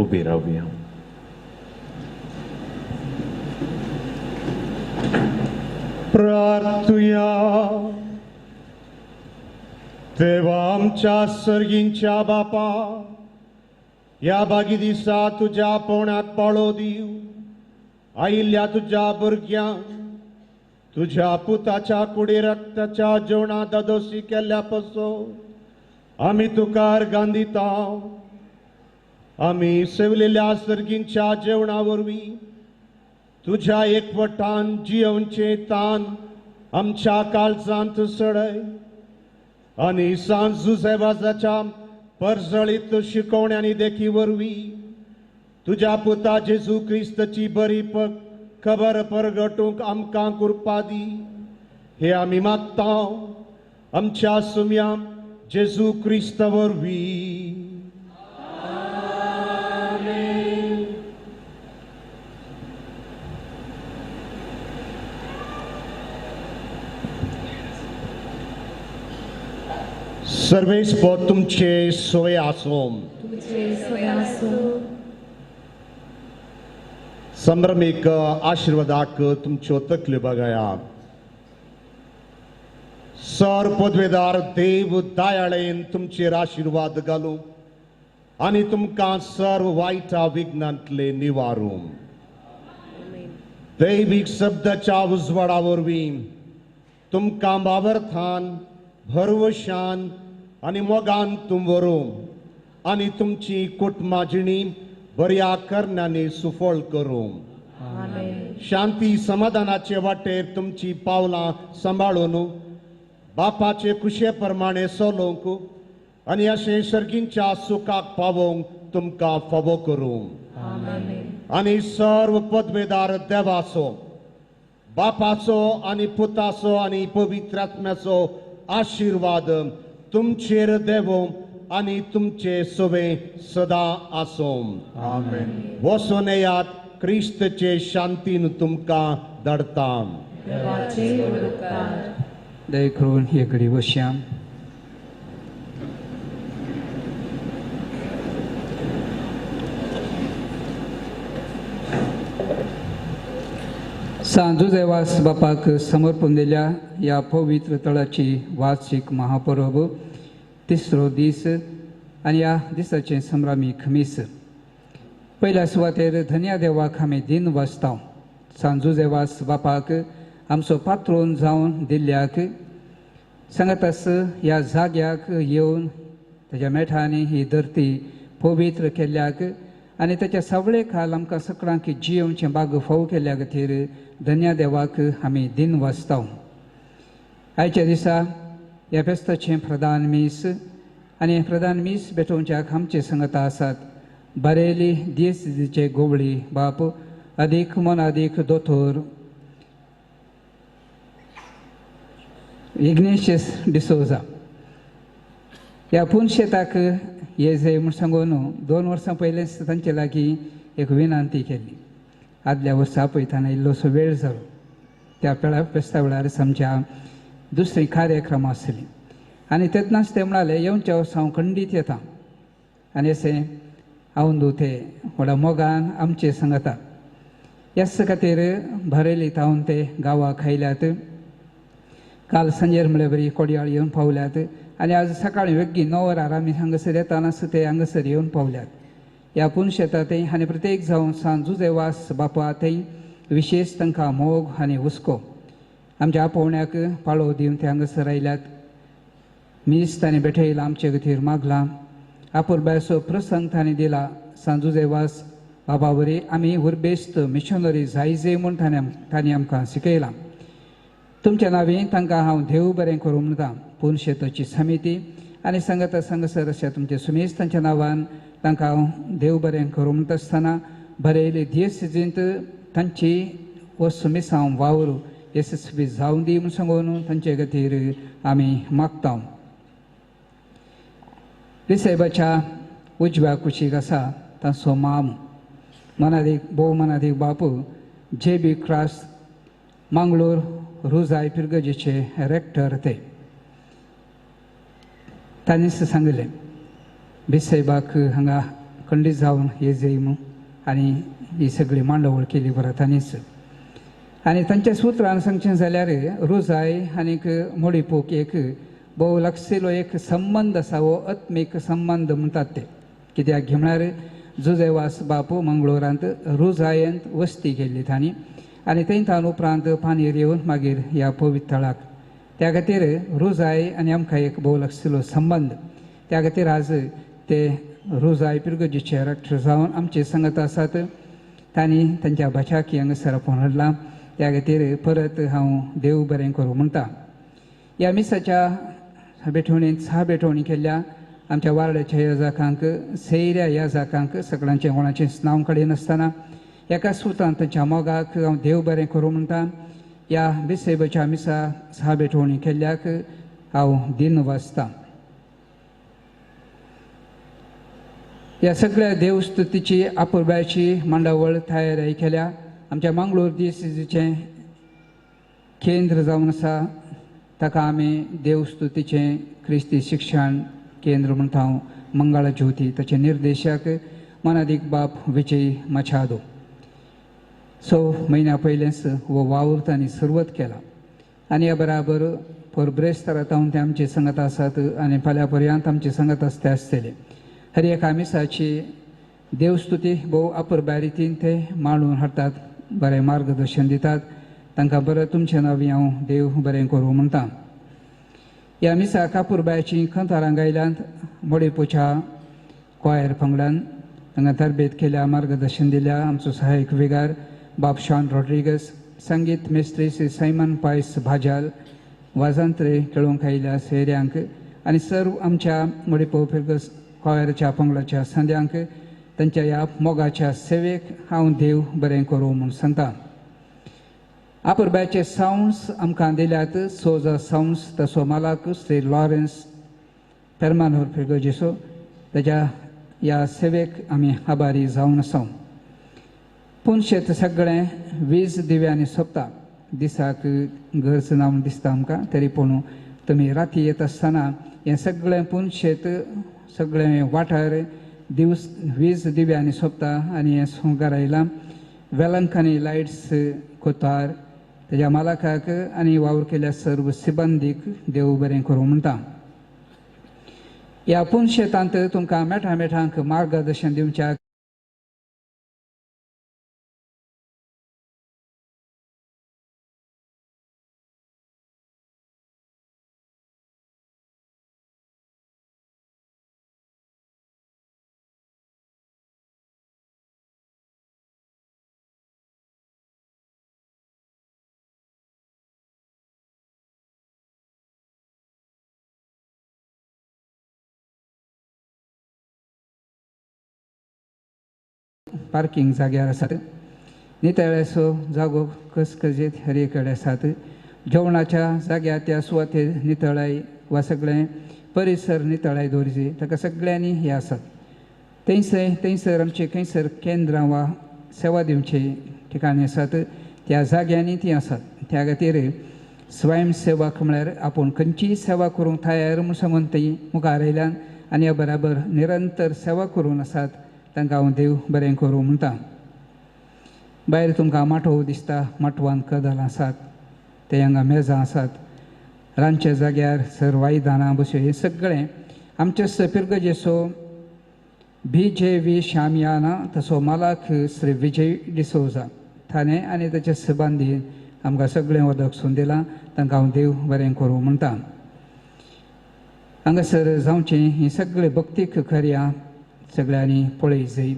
उबी रावया. प्रार्थुया. देवा आमच्या सर्गींच्या बापा, या बागी दिसा तुज्या पोवण्याक पाळो दिव. आयिल्ल्या तुज्या भुरग्यांक तुज्या पुताच्या कुडी रक्ताच्या जेवणा ददोशी केल्ल्या पासून आमी तुका अर्गां दिता. आमी सेविल्ल्या सर्गींच्या जेवणा वरवीं तुज्या एकवटान जियोवचें तान आमच्या काळजांत सडय आनी सांत जुसेवाजाच्या परजळीत शिकोवण्यांनी देखी वरवीं तुज्या पुता जेजू क्रिस्ताची बरी खबर परगटूंक आमकां कृपा दी. हे आमी मागता आमच्या सुम्या जेजू क्रिस्ता वरवीं. सर्वेस्पो तुमचे सोय आसूं. संभ्रमीक आशिर्वादाक तुमच्यो तकल्यो बगया. सर पदवेदार देव दयाळेन तुमचेर आशीर्वाद घालूं आनी तुमकां सर्व वायटा विघ्नांतले निवारूं. दैवीक शब्दाच्या उजवाडा वरवीं तुमकां बाबर्थान भरवशान आनी मोगान तुम व्हरूं आनी तुमची कुटुंबाजिणी बऱ्या करण्याने सुफळ करूं. शांती समाधानाचे वाटेर तुमची पावलां सांबाळून बापाचे कुशे प्रमाणे चलोवंक आनी अशें सर्गींच्या सुखाक पावोवंक तुमकां फावो करूं. आनी सर्व पदवेदार देवाचो बापाचो आनी पुताचो आनी पवित्र आत्म्याचो आशीर्वाद तुमचेर देवो आनी तुमचे सोबे सदां आसूं. वचून येयात, क्रिस्तचे शांतीन तुमकां धाडटा. दय करून हे घडी वश्या. सांजू देवास बापाक समर्पण दिल्या या पवित्र तळाची वार्षिक महापर्व तिसरो दीस आनी ह्या दिसाचें संभ्रामी खमीस. पयल्या सुवातेर धन्या देवाक आमी दिन वाजता. सांजू देवास बापाक आमचो पात्रोन जावन दिल्ल्याक सांगतास ह्या जाग्याक येवन ताच्या मेठांनी ही धरती पवित्र केल्ल्याक आनी ताच्या सावळे खाल आमकां सगळ्यांक जियोवचें भाग फावो केल्ल्या खातीर धन्या देवाक आमी दिन वाजता. आयच्या दिसा ह्या फेस्ताचें प्रधान मीस आनी प्रधान मीस भेटोवच्याक आमचे संगता आसात. बरेली दियेसीचे गोवळी बाप अदीक मोनादीक दोतोर इग्नेशियस डिसोजा. ह्या पुनशेताक येजे म्हूण सांगून 2 वर्सां पयलेंच तांचे लागीं एक विनंती केल्ली. आदल्या वर्सा आपयताना इल्लोसो वेळ जालो. त्या फेस्ता वेळार आमच्या दुसरी कार्यक्रम आसली आनी तेन्नाच ते म्हणाले येवच्या वर्सा हांव खंडीत येता आनी अशें हांव ते व्हडा मोगान आमचे सांगता. ह्याच खातीर भरेलीत हांव ते गांवाक आयल्यात. काल सांजेर म्हळ्यार बरी कोडयाळ येवन पावल्यात आनी आज सकाळीं वेग्गी 9 वरार आमी हांगासर येतानाच ते हांगासर येवन पावल्यात. ह्या पुनशेता थंय आनी प्रत्येक जावन सांजू देवास बापा थंय विशेश तांकां मोग आनी हुस्को आमच्या आपोवण्याक पाळो दिवन ते हांगासर आयल्यात. मीस तांणी भेटयला आमचे खातीर मागलां. आपुरबायचो प्रसंग तांणी दिला. सांजू देवास बाबा वरी आमी उर्बेस्त मिशनरी जायजे म्हूण तांणी आमकां शिकयलां. तुमच्या नांवीं तांकां हांव देव बरें करूं म्हणटा. पुनशेताची समिती आनी सांगता सांगसर अशें तुमचे सुमेज तांच्या नांवान तांकां हांव देव बरें करूं म्हणटा आसतना बरयले दियेसीजींत तांची हो सुमेस हांव वावर येसस्वी जावं दी म्हूण सांगून तांचे खातीर आमी मागता. रिसेबाच्या उजव्या कुशीक आसा तांचो माम मनादीक भोव मनादीक बापू JB क्रास मंगळूर रुजाय पिरगजेचे रेक्टर ते. तांणीच सांगलें बिसायबाक हांगा खंडीत जावन येजय म्हूण आनी ही सगळी मांडवळ केली बरं तांणीच. आनी तांच्या सुत्रान सांगचें जाल्यार रुजाय आनीक मोडीपूक एक भोव लागशिल्लो एक संबंद आसा. हो आत्मीक संबंद म्हणटात ते. कित्याक म्हळ्यार जुदेवास बापू मंगळुरांत रुजायंत वस्ती केल्ली तांणी आनी थंयच्यान उपरांत पानीर येवन मागीर ह्या पवित्र तळाक. त्या खातीर रुजाय आनी आमकां एक भोव लागशिल्लो संबंद. त्या खातीर आज ते रुजाय पिरगजीचे रेक्टर जावन आमचे सांगत आसात. तांणी तांच्या बचाकी हांगासर आपोवन हाडला. त्या खातीर परत हांव देव बरें करूं म्हणटा. ह्या मिसाच्या बेठवणींत 6 बेठवणी केल्ल्या आमच्या वार्डाच्या याजकांक सैऱ्या याजकांक सगळ्यांचें कोणाचेंच नांव काडिनासतना एका सुतान तांच्या मोगाक हांव देव बरें करूं म्हणटा. ह्या बेसेबच्या मिसा 6 बेठवणी केल्ल्याक हांव दिन वाजता. ह्या सगळ्या देवस्तुतीची आपुरबायची मांडावळ तयारी केल्या. आमच्या मंगळूर दियेसीजीचें केंद्र जावन आसा. ताका आमी देवस्तुतीचें क्रिस्ती शिक्षण केंद्र म्हणटा हांव मंगळा ज्योती. ताचे निर्देशक मनादीक बाप विजय मछादो. 6 म्हयन्या पयलेंच हो वावर तांणी सुरवात केला आनी ह्या बराबर पर ब्रेस्तारांत ते आमचे संगत आसात आनी फाल्यां पर्यंत आमचे संगत आसते आसतले हर एक आमिसाची देवस्तुती भोव अपुरबाय रितीन ते मांडून हाडटात बरें मार्गदर्शन दितात तांकां बरें तुमचें नांवी हांव देव बरें करूं म्हणटा ह्या मिसाक अपुरबायची खंतारां गायल्यांत मोडेपोच्या क्वायर पंगडान तांकां तरबेत केल्या मार्गदर्शन दिल्या आमचो सहाय्यक विगार बाब शॉन रॉड्रिगस संगीत मेस्त्री श्री सैमन पायस भाजाल वाजंत्रे खेळूंक आयिल्ल्या सोयऱ्यांक आनी सर्व आमच्या मोडेपो फिरगस क्वायरच्या पंगडाच्या संद्यांक तांच्या ह्या मोगाच्या सेवेक हांव देव बरें करूं म्हूण सांगता अपुरबायचे सावंड्स आमकां दिल्यात सोजा सावंड्स तसो मालक श्री लॉरेन्स पेरमानोर फिरगजेसो ताच्या ह्या सेवेक आमी आभारी जावन आसा पुणशेत सगळें वीज दिव्यांनी सोंपता दिसाक गरज ना म्हूण दिसता आमकां तरी पूण तुमी राती येता आसतना हें सगळें पुणशेत सगळें वाठार दिवस वीज दिव्यांनी सोंपता आनी हें सोंगार आयलां वेलंकांनी लायट्स कोतार ताच्या मालकाक आनी वावर केल्या सर्व सिबंदीक देव बरें करूं म्हणटा ह्या पुणशेतांत तुमकां मेठांक मार्गदर्शन दिवच्या पार्किंग जाग्यार आसात नितळेसो जागो कसकजीत हर एक कडेन आसात जेवणाच्या जाग्यार त्या सुवातेर नितळाय वा सगळें परिसर नितळाय दवरची ताका सगळ्यांनी हे आसात थंयसर आमचे खंयसर केंद्रां वा सेवा दिवचे ठिकाणी आसात त्या जाग्यांनी ती आसात त्या खातीर स्वयंसेवक म्हळ्यार आपूण खंयचीय सेवा करूंक तयार म्हूण सांगून ती मुखार आयल्यान आनी ह्या बराबर निरंतर सेवा करून आसात तांकां हांव देव बरें करूं म्हणटा भायर तुमकां माटोव दिसता माटवान कदलां आसात ते हांगा मेजां आसात रांदच्या जाग्यार सर वायदानां बश्यो हें सगळें आमचे सपिर्गजेचो BJV शामियाना तसो मालक श्री विजय डिसोजा थाने आनी ताचे सिबांदीन आमकां सगळें वदकसून दिलां तांकां हांव देव बरें करूं म्हणटा हांगासर जावचीं हीं सगळीं भक्तीक खऱ्यां सगळ्यांनी पळय जाय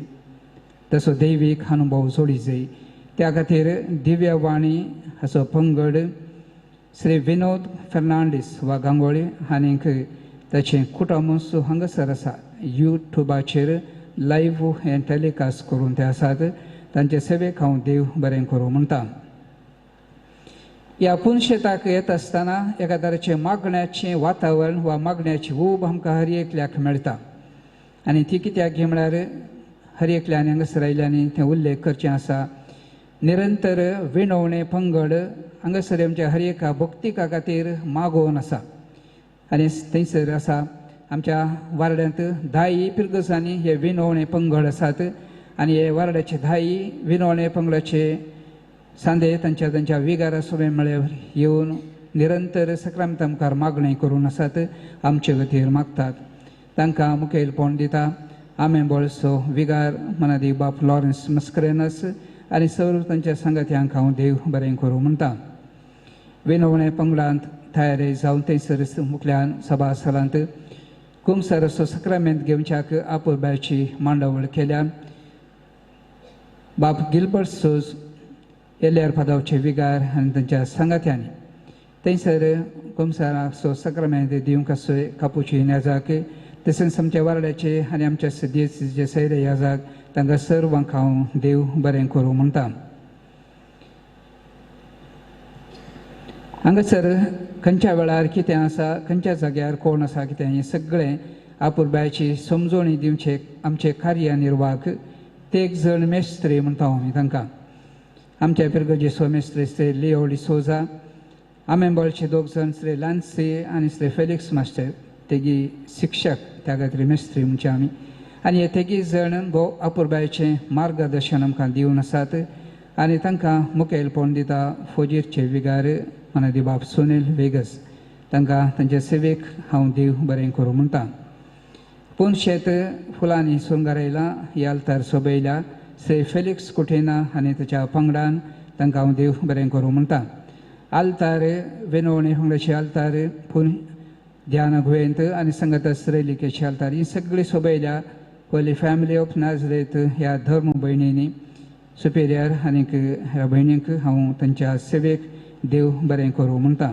तसो दैवीक अनुभव जोडी जाय त्या खातीर दिव्य वाणी हाचो पंगड श्री विनोद फेर्नांडीस वा गांगोळे आनीक ताचें कुटुंब हांगासर आसा यूट्यूबाचेर लायव्ह हें टॅलिकास्ट करून ते आसात तांचे सेवेक हांव देव बरें करूं म्हणटा ह्या पुणशेताक येता आसतना एका तरेचें मागण्याचें वातावरण वा मागण्याची ऊब आमकां हर एकल्याक मेळटा आनी ती कित्याक घे म्हळ्यार हर एकल्यान हांगासर आयल्यांनी तें उल्लेख करचें आसा निरंतर विणवणे पंगड हांगासर आमच्या हर एका भक्तिका खातीर मागोवन आसा आनी थंयसर आसा आमच्या वार्ड्यांत 10 पिर्गसांनी हे विणवणे पंगड आसात आनी हे वार्डाचे 10 विणवणे पंगडाचे सांदे तांच्या विगारा सगळे मेळ्यार येवन निरंतर सक्रांत मुखार मागणी करून आसात आमचे खातीर मागतात तांकां मुखेलपण दिता आमे बोळसो विगार मनादी बाप लॉरेन्स मस्करेनस आनी सर्व तांच्या सांगात्यांक हांव देव बरें करूं म्हणटा विणवणे पंगडांत तयारी जावन थंयसर मुखल्यान सभा स्थलांत कुमसार असो सक्रामेंत घेवच्याक आपुरबायची मांडावळ केल्या बाप गिल्बर्ट सोज एलियार पदावचे विगार आनी तांच्या सांगात्यांनी थंयसर कुमसाराचो सक्रामेंत दिवंक आसोय कापुची याजाक तशेंच आमच्या वार्डाचे आनी आमच्या सदीचे सैरे याजाक तांकां सर्वांक हांव देव बरें करूं म्हणटा हांगासर खंयच्या वेळार कितें आसा खंयच्या जाग्यार कोण आसा कितें हें सगळें आपुरबायची समजोणी दिवचे आमचे कार्यनिर्वाहक ते एक जण मेस्त्री म्हणटा आमी तांकां आमच्या पिर्गजेचो मेस्त्री श्री लिओ डिसोजा आमेंबळचे 2 जण श्री लान्सी आनी श्री फेलिक्स मास्टर तेगी शिक्षक त्या खातीर मेस्त्री म्हणचे आमी आनी हे तेगी जण भोव आपुरबायचें मार्गदर्शन आमकां दिवन आसात आनी तांकां मुखेलपण दिता फोजीरचे विगार मनादी बाब सुनील वेगस तांकां तांचे सेवेक हांव देव बरें करूं म्हणटा. पूण शेत फुलांनी सुंगारयलां याल्तार सोबयल्या श्री फेलिक्स कुटेना आनी ताच्या पंगडान तांकां हांव देव बरें करूं म्हणटा. आल्तार वेनोवणी पंगडाचे आल्तार पूण ध्यान गुवेंत आनी संगत श्रेलिकेचे आल्तार ही सगळीं सोबयल्या होली फॅमिली ऑफ नाझरेथ ह्या धर्म भयणींनी सुपेरियर आनीक ह्या भयणींक हांव तांच्या सेवेक देव बरें करूं म्हणटा.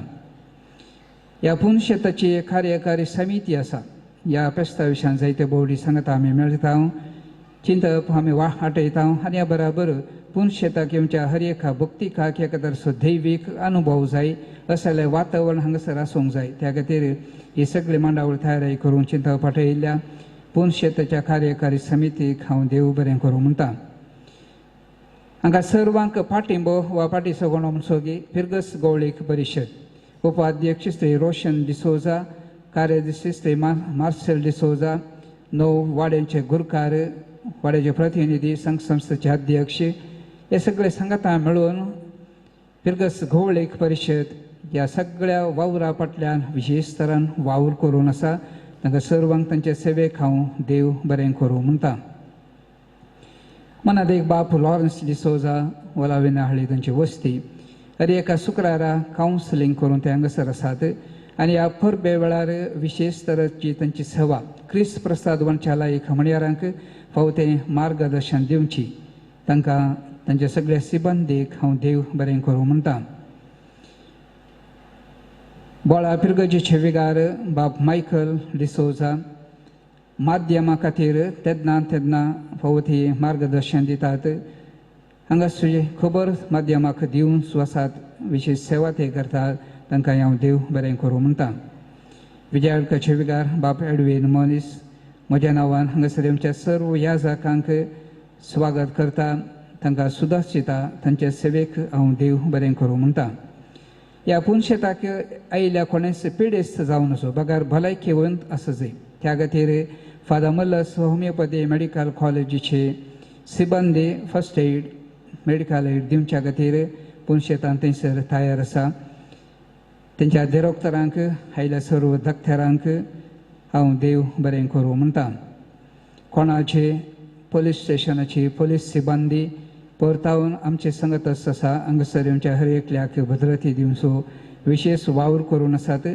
ह्या पुणशेताची एक कार्यकारी समिती आसा. ह्या फेस्ता विशयान जायते बोवडी सांगता आमी मेळटा चिंतप आमी वाटयता आनी ह्या बराबर पुणशेताक येवच्या हर एका भक्तीकाक एका तरचो दैवीक अनुभव जाय अशें जाल्यार वातावरण हांगासर आसूंक जाय. त्या खातीर ही सगळी मांडावळ तयारी करून चिंतप फाटयिल्ल्या पुणशेताच्या कार्यकारी समितीक हांव देव बरें करूं म्हणटा. हांगा सर्वांक पाठिंबो वा पाठीसोगोणो म्हूण सोगी फिर्गस गवळीक परिशद, उपाध्यक्ष श्री रोशन डिसोजा, कार्यदर्शी श्री मार्सेल डिसोजा, 9 वाड्यांचे गुरकार, वाड्याचे प्रतिनिधी, संघ संस्थेचे अध्यक्ष, हे सगळे संगता मेळून फिर्गस गवळीक परिशद ह्या सगळ्या वावरा फाटल्यान विशेश तरान वावर करून आसा. तांकां सर्वांक तांचे सेवेक हांव देव बरें करूं म्हणटा. मनात एक बाप लॉरन्स डिसोजा ओलाविनाहळी तांची वस्ती हर एका शुक्रारा कावन्सिलींग करून ते हांगासर आसात आनी ह्या परबे वेळार विशेष तरेची तांची सेवा क्रिस्त प्रसाद वंचालायक म्हणयारांक फावतें मार्गदर्शन दिवची. तांकां तांचे सगळे सिबंदीक हांव देव बरें करूं म्हणटा. बोळा पिरगजीचे विगार बाब मायकल डिसोजा माध्यमा खातीर तेन्ना फावती मार्गदर्शन दितात. हांगासर खबर माध्यमाक दिवन स्वसात विशेष सेवा ते करतात. तांकां हांव देव बरें करूं म्हणटा. विजयाळकाचे विगार बाब एडवीन मनीस म्हज्या नांवान हांगासर आमच्या सर्व याजकांक स्वागत करता. तांकां सुदारचिता तांचे सेवेक हांव देव बरें करूं म्हणटा. ह्या पुणशेताक आयिल्ल्या कोणेच पिडेस्त जावन नसो बगार भलायकेवंत आसा जाय. त्या खातीर फादर मल्लस होमिओपॅथी मेडिकल कॉलेजीचे सिबंदी फर्स्ट एड मेडिकल एड दिवच्या खातीर पुणशेतान थंयसर तयार आसा. तेंच्या देरोक्तरांक आयिल्ल्या सर्व दख्तरांक हांव देव बरें करूं म्हणटा. कोणाचे पुलीस स्टेशनाची पुलीस सिबंदी परतावन आमचे संगतच आसा. हांगासर आमच्या हर एकल्याक भद्रती दिवचो विशेष वावर करून आसात.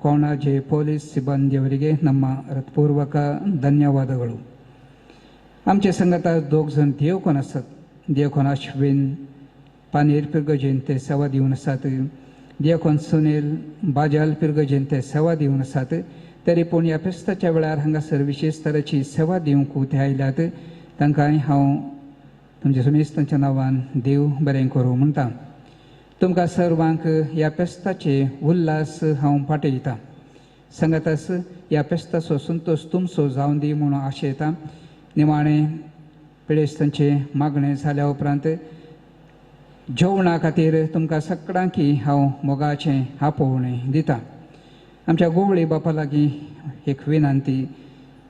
कोणाचे ಪೊಲೀಸ್ ಸಿಬ್ಬಂದಿಯವರಿಗೆ ನಮ್ಮ ಹೃತ್ಪೂರ್ವಕ ಧನ್ಯವಾದಗಳು. आमचे संगतात 2 जण देवकोन आसात. देवकोन अश्विन पानीर पिरगजेन ते सेवा दिवन आसात. देवकोन सुनील बाजाल पिरगजेन ते सेवा दिवन आसात. तरी पूण ह्या फेस्ताच्या वेळार हांगासर विशेष तरेची सेवा दिवंक ते आयल्यात. तांकां हांव तुमचे समेस्तांच्या नांवान देव बरें करूं म्हणटा. तुमकां सर्वांक ह्या फेस्ताचे उल्हास हांव पाठयता. संगतास ह्या फेस्ताचो संतोश तुमचो जावन दी म्हणून आशयता. निमाणें पिडेस्तांचे मागणें जाल्या उपरांत जेवणा खातीर तुमकां सगळ्यांकी हांव मोगाचें आपोवणें दितां. आमच्या गोवळी बापा लागीं एक विनंती,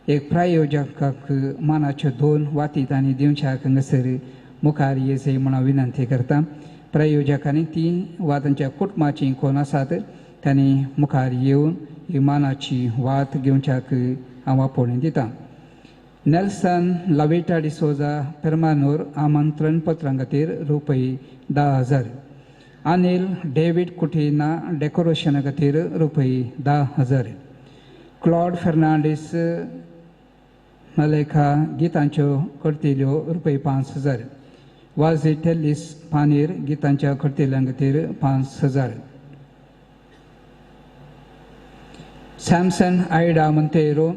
एक प्रायोजकाक मानाच्यो 2 वाती तांणी दिवच्याक हांगासर मुखार येजय म्हणून विनंती करता. प्रायोजकांनी 3 वा तांच्या कुटुंबाची कोण आसात त्यांनी मुखार येवन ही मानाची वात घेवच्याक हांव आपोवणें दितां. नेल्सन लावेटा डिसोजा पेरमानूर आमंत्रण पत्रां खातीर ₹10,000. अनिल डेविड कुटिना डेकोरेशना खातीर ₹10,000. क्लॉड फेर्नांडीस मलेखा गितांच्यो करतिल्यो ₹5,000. वाजी टेलिस पानीर गितांच्या करतिल्यां खातीर ₹5,000. सॅमसन आयडा मोंतेरो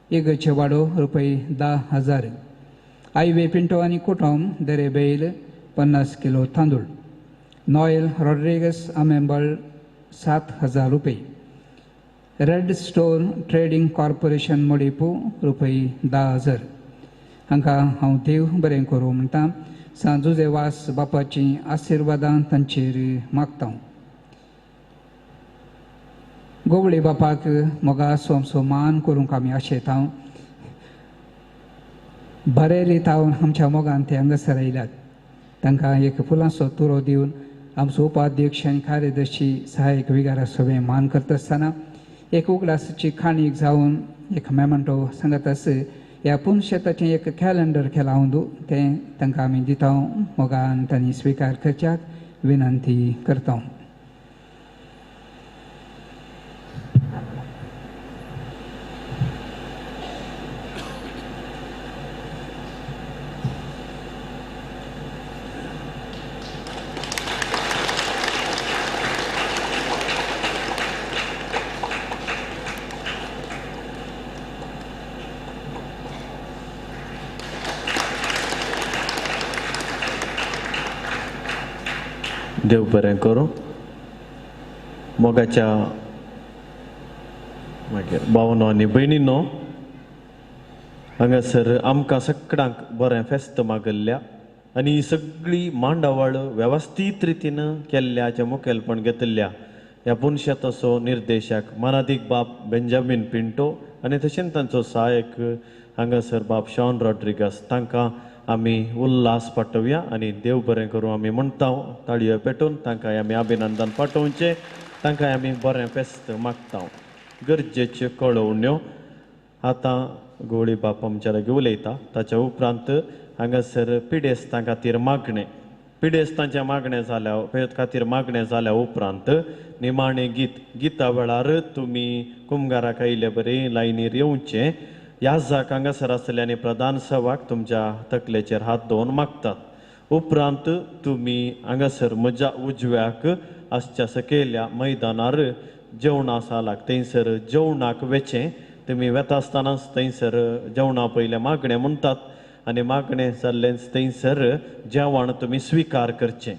इगचे वाडो ₹10,000. आयवे पिंटो आनी कुटुंब दरेबेल 50 किलो तांदूळ. नॉयल रॉड्रिगस आमेंबळ ₹7,000. रेड स्टोन ट्रेडिंग कॉर्पोरेशन मोडिपू ₹10,000. हांकां हांव देव बरें करूं म्हणटा. सांजुजे वास बापाची आशिर्वादां तांचेर मागता. गोवळी बापाक मोगाचो आमचो मान करूंक आमी आशयता. बरे रितावन आमच्या मोगान ते हांगासर आयल्यात. तांकां एक फुलांचो तुरो दिवन आमचो उपाध्यक्ष आनी कार्यदर्शी सहाय्यक विगारा सभे मान करता आसतना एक उगडासाची खाणीक जावन एक मेमंटो सांगत आस ह्या पुनशेताचें एक कॅलेंडर केला हांव तें तांकां आमी दिता मोगान तांणी स्विकार करच्यात विनंती करता. देव बरें करूं. मोगाच्या मागीर भावनो आनी भयणीनो, हांगासर आमकां सगळ्यांक बरें फेस्त मागल्ल्या आनी ही सगळी मांडावळ वेवस्थीत रितीन केल्ल्याचें मुखेलपण घेतिल्ल्या ह्या पुनशेताचो निर्देशक मानादीक बाब बेंजामीन पिंटो आनी तशेंच तांचो सहाय्यक हांगासर बाब शॉन रॉड्रिगस तांकां आमी उल्हास पाठवया आनी देव बरें करूं आमी म्हणटा. ताळयो पेटोवन तांकां आमी अभिनंदन पाठोवचें, तांकां आमी बरें फेस्त मागता. गरजेच्यो कळवण्यो आतां गवळी बाप आमच्या लागीं उलयता. ताच्या उपरांत हांगासर पिडेस्तां खातीर मागणें पिडेस्तांच्या खातीर मागणें जाल्या उपरांत निमाणें गिता वेळार तुमी कुमगाराक आयिल्ले बरें लायनीर येवचें. ह्या जाक हांगासर आसलेल्या प्रधान सवाक तुमच्या तकलेचेर हात दवरून मागतात. उपरांत तुमी हांगासर म्हज्या उजव्याक आसच्या सकयल्या मैदानार जेवणां आसा थंयसर जेवणाक वेचें. तुमी वेता आसतनाच थंयसर जेवणा पयलें मागणें म्हणटात आनी मागणें जाल्लेंच थंयसर जेवण तुमी स्विकार करचें.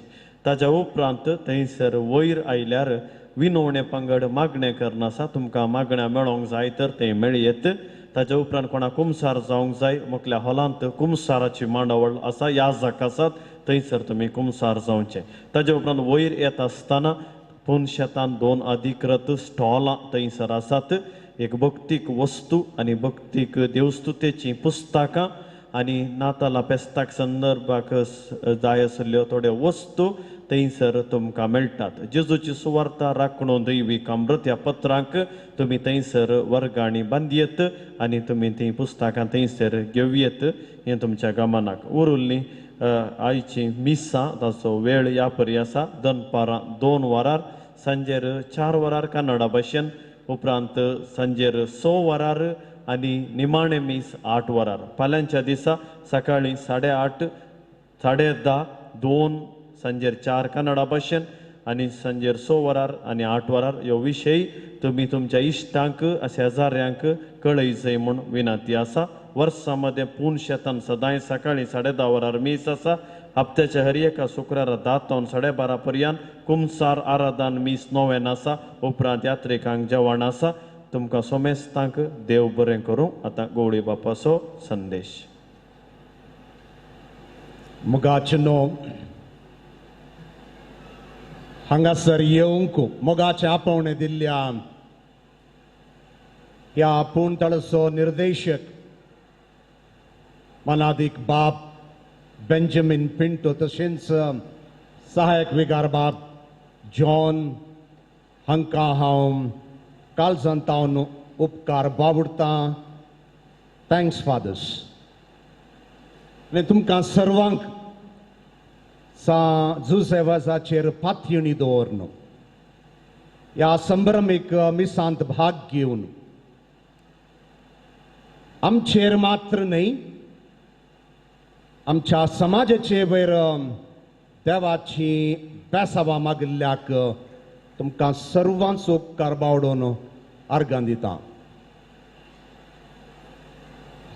ताच्या उपरांत थंयसर वयर आयल्यार विनवणे पंगड मागणें करनासा. तुमकां मागण्या मेळोंक जाय तर तें मेळयेत. ताच्या उपरांत कोणाक कुमसार जावंक जाय मुखल्या हॉलांत कुमसाराची मांडावळ आसा, याजक आसात, थंयसर तुमी कुमसार जावचें. ताच्या उपरांत वयर येता आसतना पुनशेतान 2 अधिकृत स्टॉलां थंयसर आसात. एक भक्तीक वस्तू आनी भक्तीक देवस्तुतेचीं पुस्तकां आनी नातालां फेस्ताक संदर्भाक जाय आसल्यो थोड्यो वस्तू थंयसर तुमकां मेळटात. जेजूची सुवार्ता राखणो दैवीक अमृत ह्या पत्रांक तुमी थंयसर वर्गांनी बांदयेत आनी तुमी तीं पुस्तकां थंयसर घेवयेत. हें तुमच्या गमनाक. उरिल्लीं आयची मिसां ताचो वेळ ह्या परी आसा. दनपारां 2 वरार, सांजेर 4 वरार कन्नडा भाशेन, उपरांत सांजेर 6 वरार आनी निमाणें मीस 8 वरार. फाल्यांच्या दिसा सकाळीं 8:30, 10:30, 2, सांजेर 4 कन्नडा भाशेन आनी सांजेर 6 वरार आनी 8 वरार. ह्यो विशय तुमी तुमच्या इश्टांक शेजाऱ्यांक कळयचय म्हूण विनंती आसा. वर्सां मदें पुनशेतान सदांय सकाळीं 10:30 वरार मीस आसा. हप्त्याच्या हर एका शुक्रारा 10 ते 12:30 पर्यंत कुमसार आराधन मीस 9 आसा. उपरांत यात्रेकांक जेवण आसा. तुमकां सोमेस्तांक देव बरें करूं. आतां गवळी बापाचो संदेश. मोगाचे न्हू हांगासर येवंक मोगाचें आपोवणें दिल्ल्या ह्या पुणतळचो निर्देशक मानादीक बाब बेंजामीन पिंटो तशेंच सहाय्यक विगार बाब जॉन हांकां हांव काळजांतावन उपकार बावुरतां. Thanks fathers. आनी तुमकां सर्वांक जुसेवासाचेर पातयणी दवरन ह्या संभ्रमीक मिसांत भाग घेवन आमचेर मात्र न्हय आमच्या समाजाचे वयर देवाची बेसावां मागिल्ल्याक तुमकां सर्वांचो उपकार बावडोवन अर्गां दितां.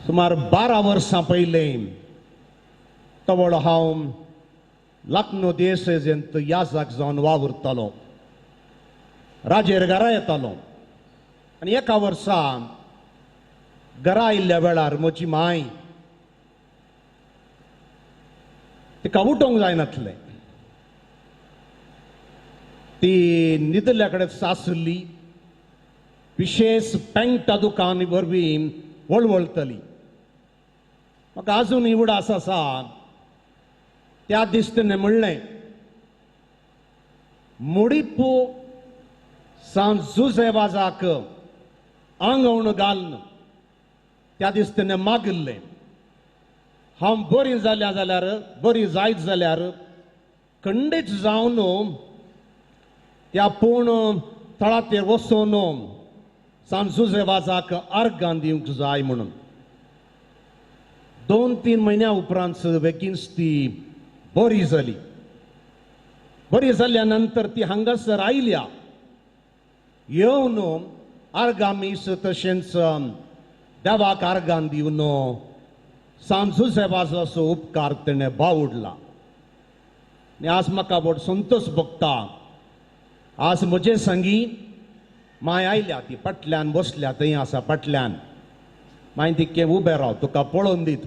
सुमार 12 वर्सां पयलीं तवळ हांव लखनौ देसायेंत याजक जावन वावुरतालो. राजेर घरा येतालो आनी एका वर्सा घरा आयिल्ल्या वेळार म्हजी माय तिका उठोवंक जायनासलें. ती न्हिदल्या कडेन सासुल्ली. विशेष पेंटा दुकान वरवीं वळवळटली. म्हाका आजुनूय उडास आसा. त्या दिसताने म्हणलें मुडीपू सांजुजे वाजाक आंगवण घालन त्या दिसतेने मागिल्लें हांव बरी जाल्या जाल्यार बरी जायत जाल्यार खंडीत जावन त्या पूण थळाचेर वचून सांजुजे वाजाक अर्गां दिवंक जाय म्हणून 2-3 म्हयन्या उपरांत बेगीनच ती बरी जाली. बरी जाल्या नंतर ती हांगासर आयल्या येवन अर्गां मीस तशेंच देवाक अर्गां दिवन सांजुजे वाजाचो उपकार तेणें बावडला. आनी आज म्हाका बड संतोश भोगता. आज म्हजे संगी माय आयल्या ती फाटल्यान बसल्या थंय आसा फाटल्यान मागीर तिके उबें राव तुका पळोवन दीत.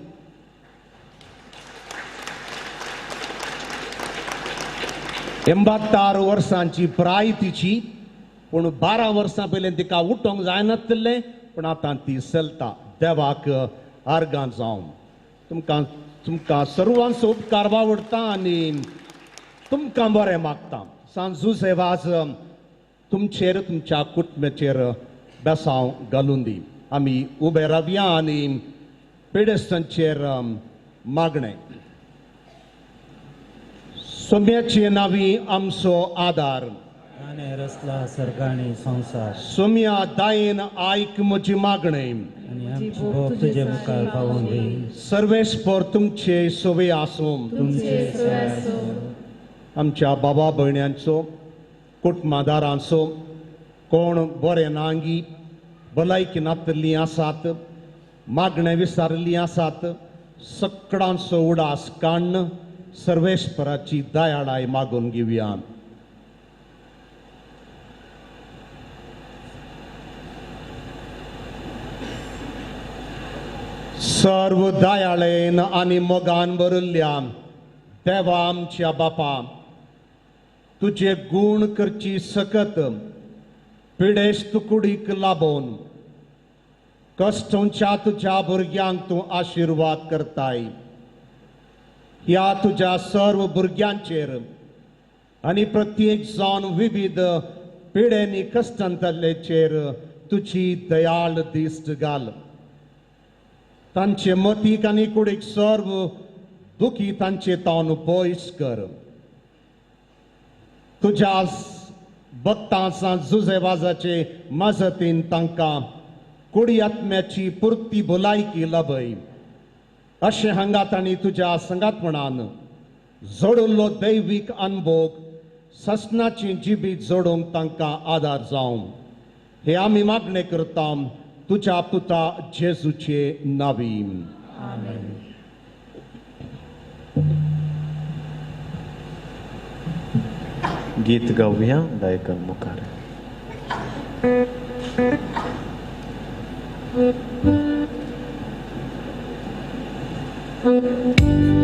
86 वर्सांची प्राय तिची पूण 12 वर्सां पयलें तिका उठोंक जायनासलें पूण आतां ती चलता देवाक अर्गां जावन. तुमकां सर्वांचो उपकार वावडटा आनी तुमकां बरें मागता. सांजुजे वाज तुमचेर तुमच्या कुटुंबाचेर बेसांव घालून दी. आमी उबे रावया आनी पेडेस्तांचेर मागणें. सोम्याचे नांवी आमचो आदार. ताणें रचला सर्ग आनी संवसार. सोम्या दायेन आयक म्हजी मागणें आनी आमची भोव तुजे मुखार पावोवन दी. सर्वेस्पर तुमचे सोवे आसूं. आमच्या बाबा भयण्यांचो कुटुंबादारांचो कोण बरे नांगी भलायकी नातल्लीं आसात मागणें विसारलीं आसात सगळ्यांचो उडास काडन सर्वेस्पराची दयाळाय मागून घेवया. सर्व दयाळेन आनी मोगान भरिल्ल्या देवा आमच्या बापा तुझे गुण करची सकत पिडेस्त कुडीक लाभोवन कश्टांच्या तुझ्या भुरग्यांक तूं आशिर्वाद करताय. ह्या तुझ्या सर्व भुरग्यांचेर आनी प्रत्येक जावन विविध पिडेनी कश्टांतलेचेर तुझी दयाळ दिश्ट घाल. तांचे मतीक आनी कुडीक सर्व दुखी तांचे तावन पयस कर. तुझ्या भक्तां सांजुजे वाजाचे मजतीन तांकां कुडी आत्म्याची पुर्ती भलायकी लाभय. अशें हांगा तांणी तुज्या संगातपणान जोडिल्लो दैवीक अनुभव ससनाची जिबी जोडूंक तांकां आदार जावं हे आमी मागणें करता तुज्या पुता जेजूचे नांवी. गीत गावया गायकन मुखार. Thank you.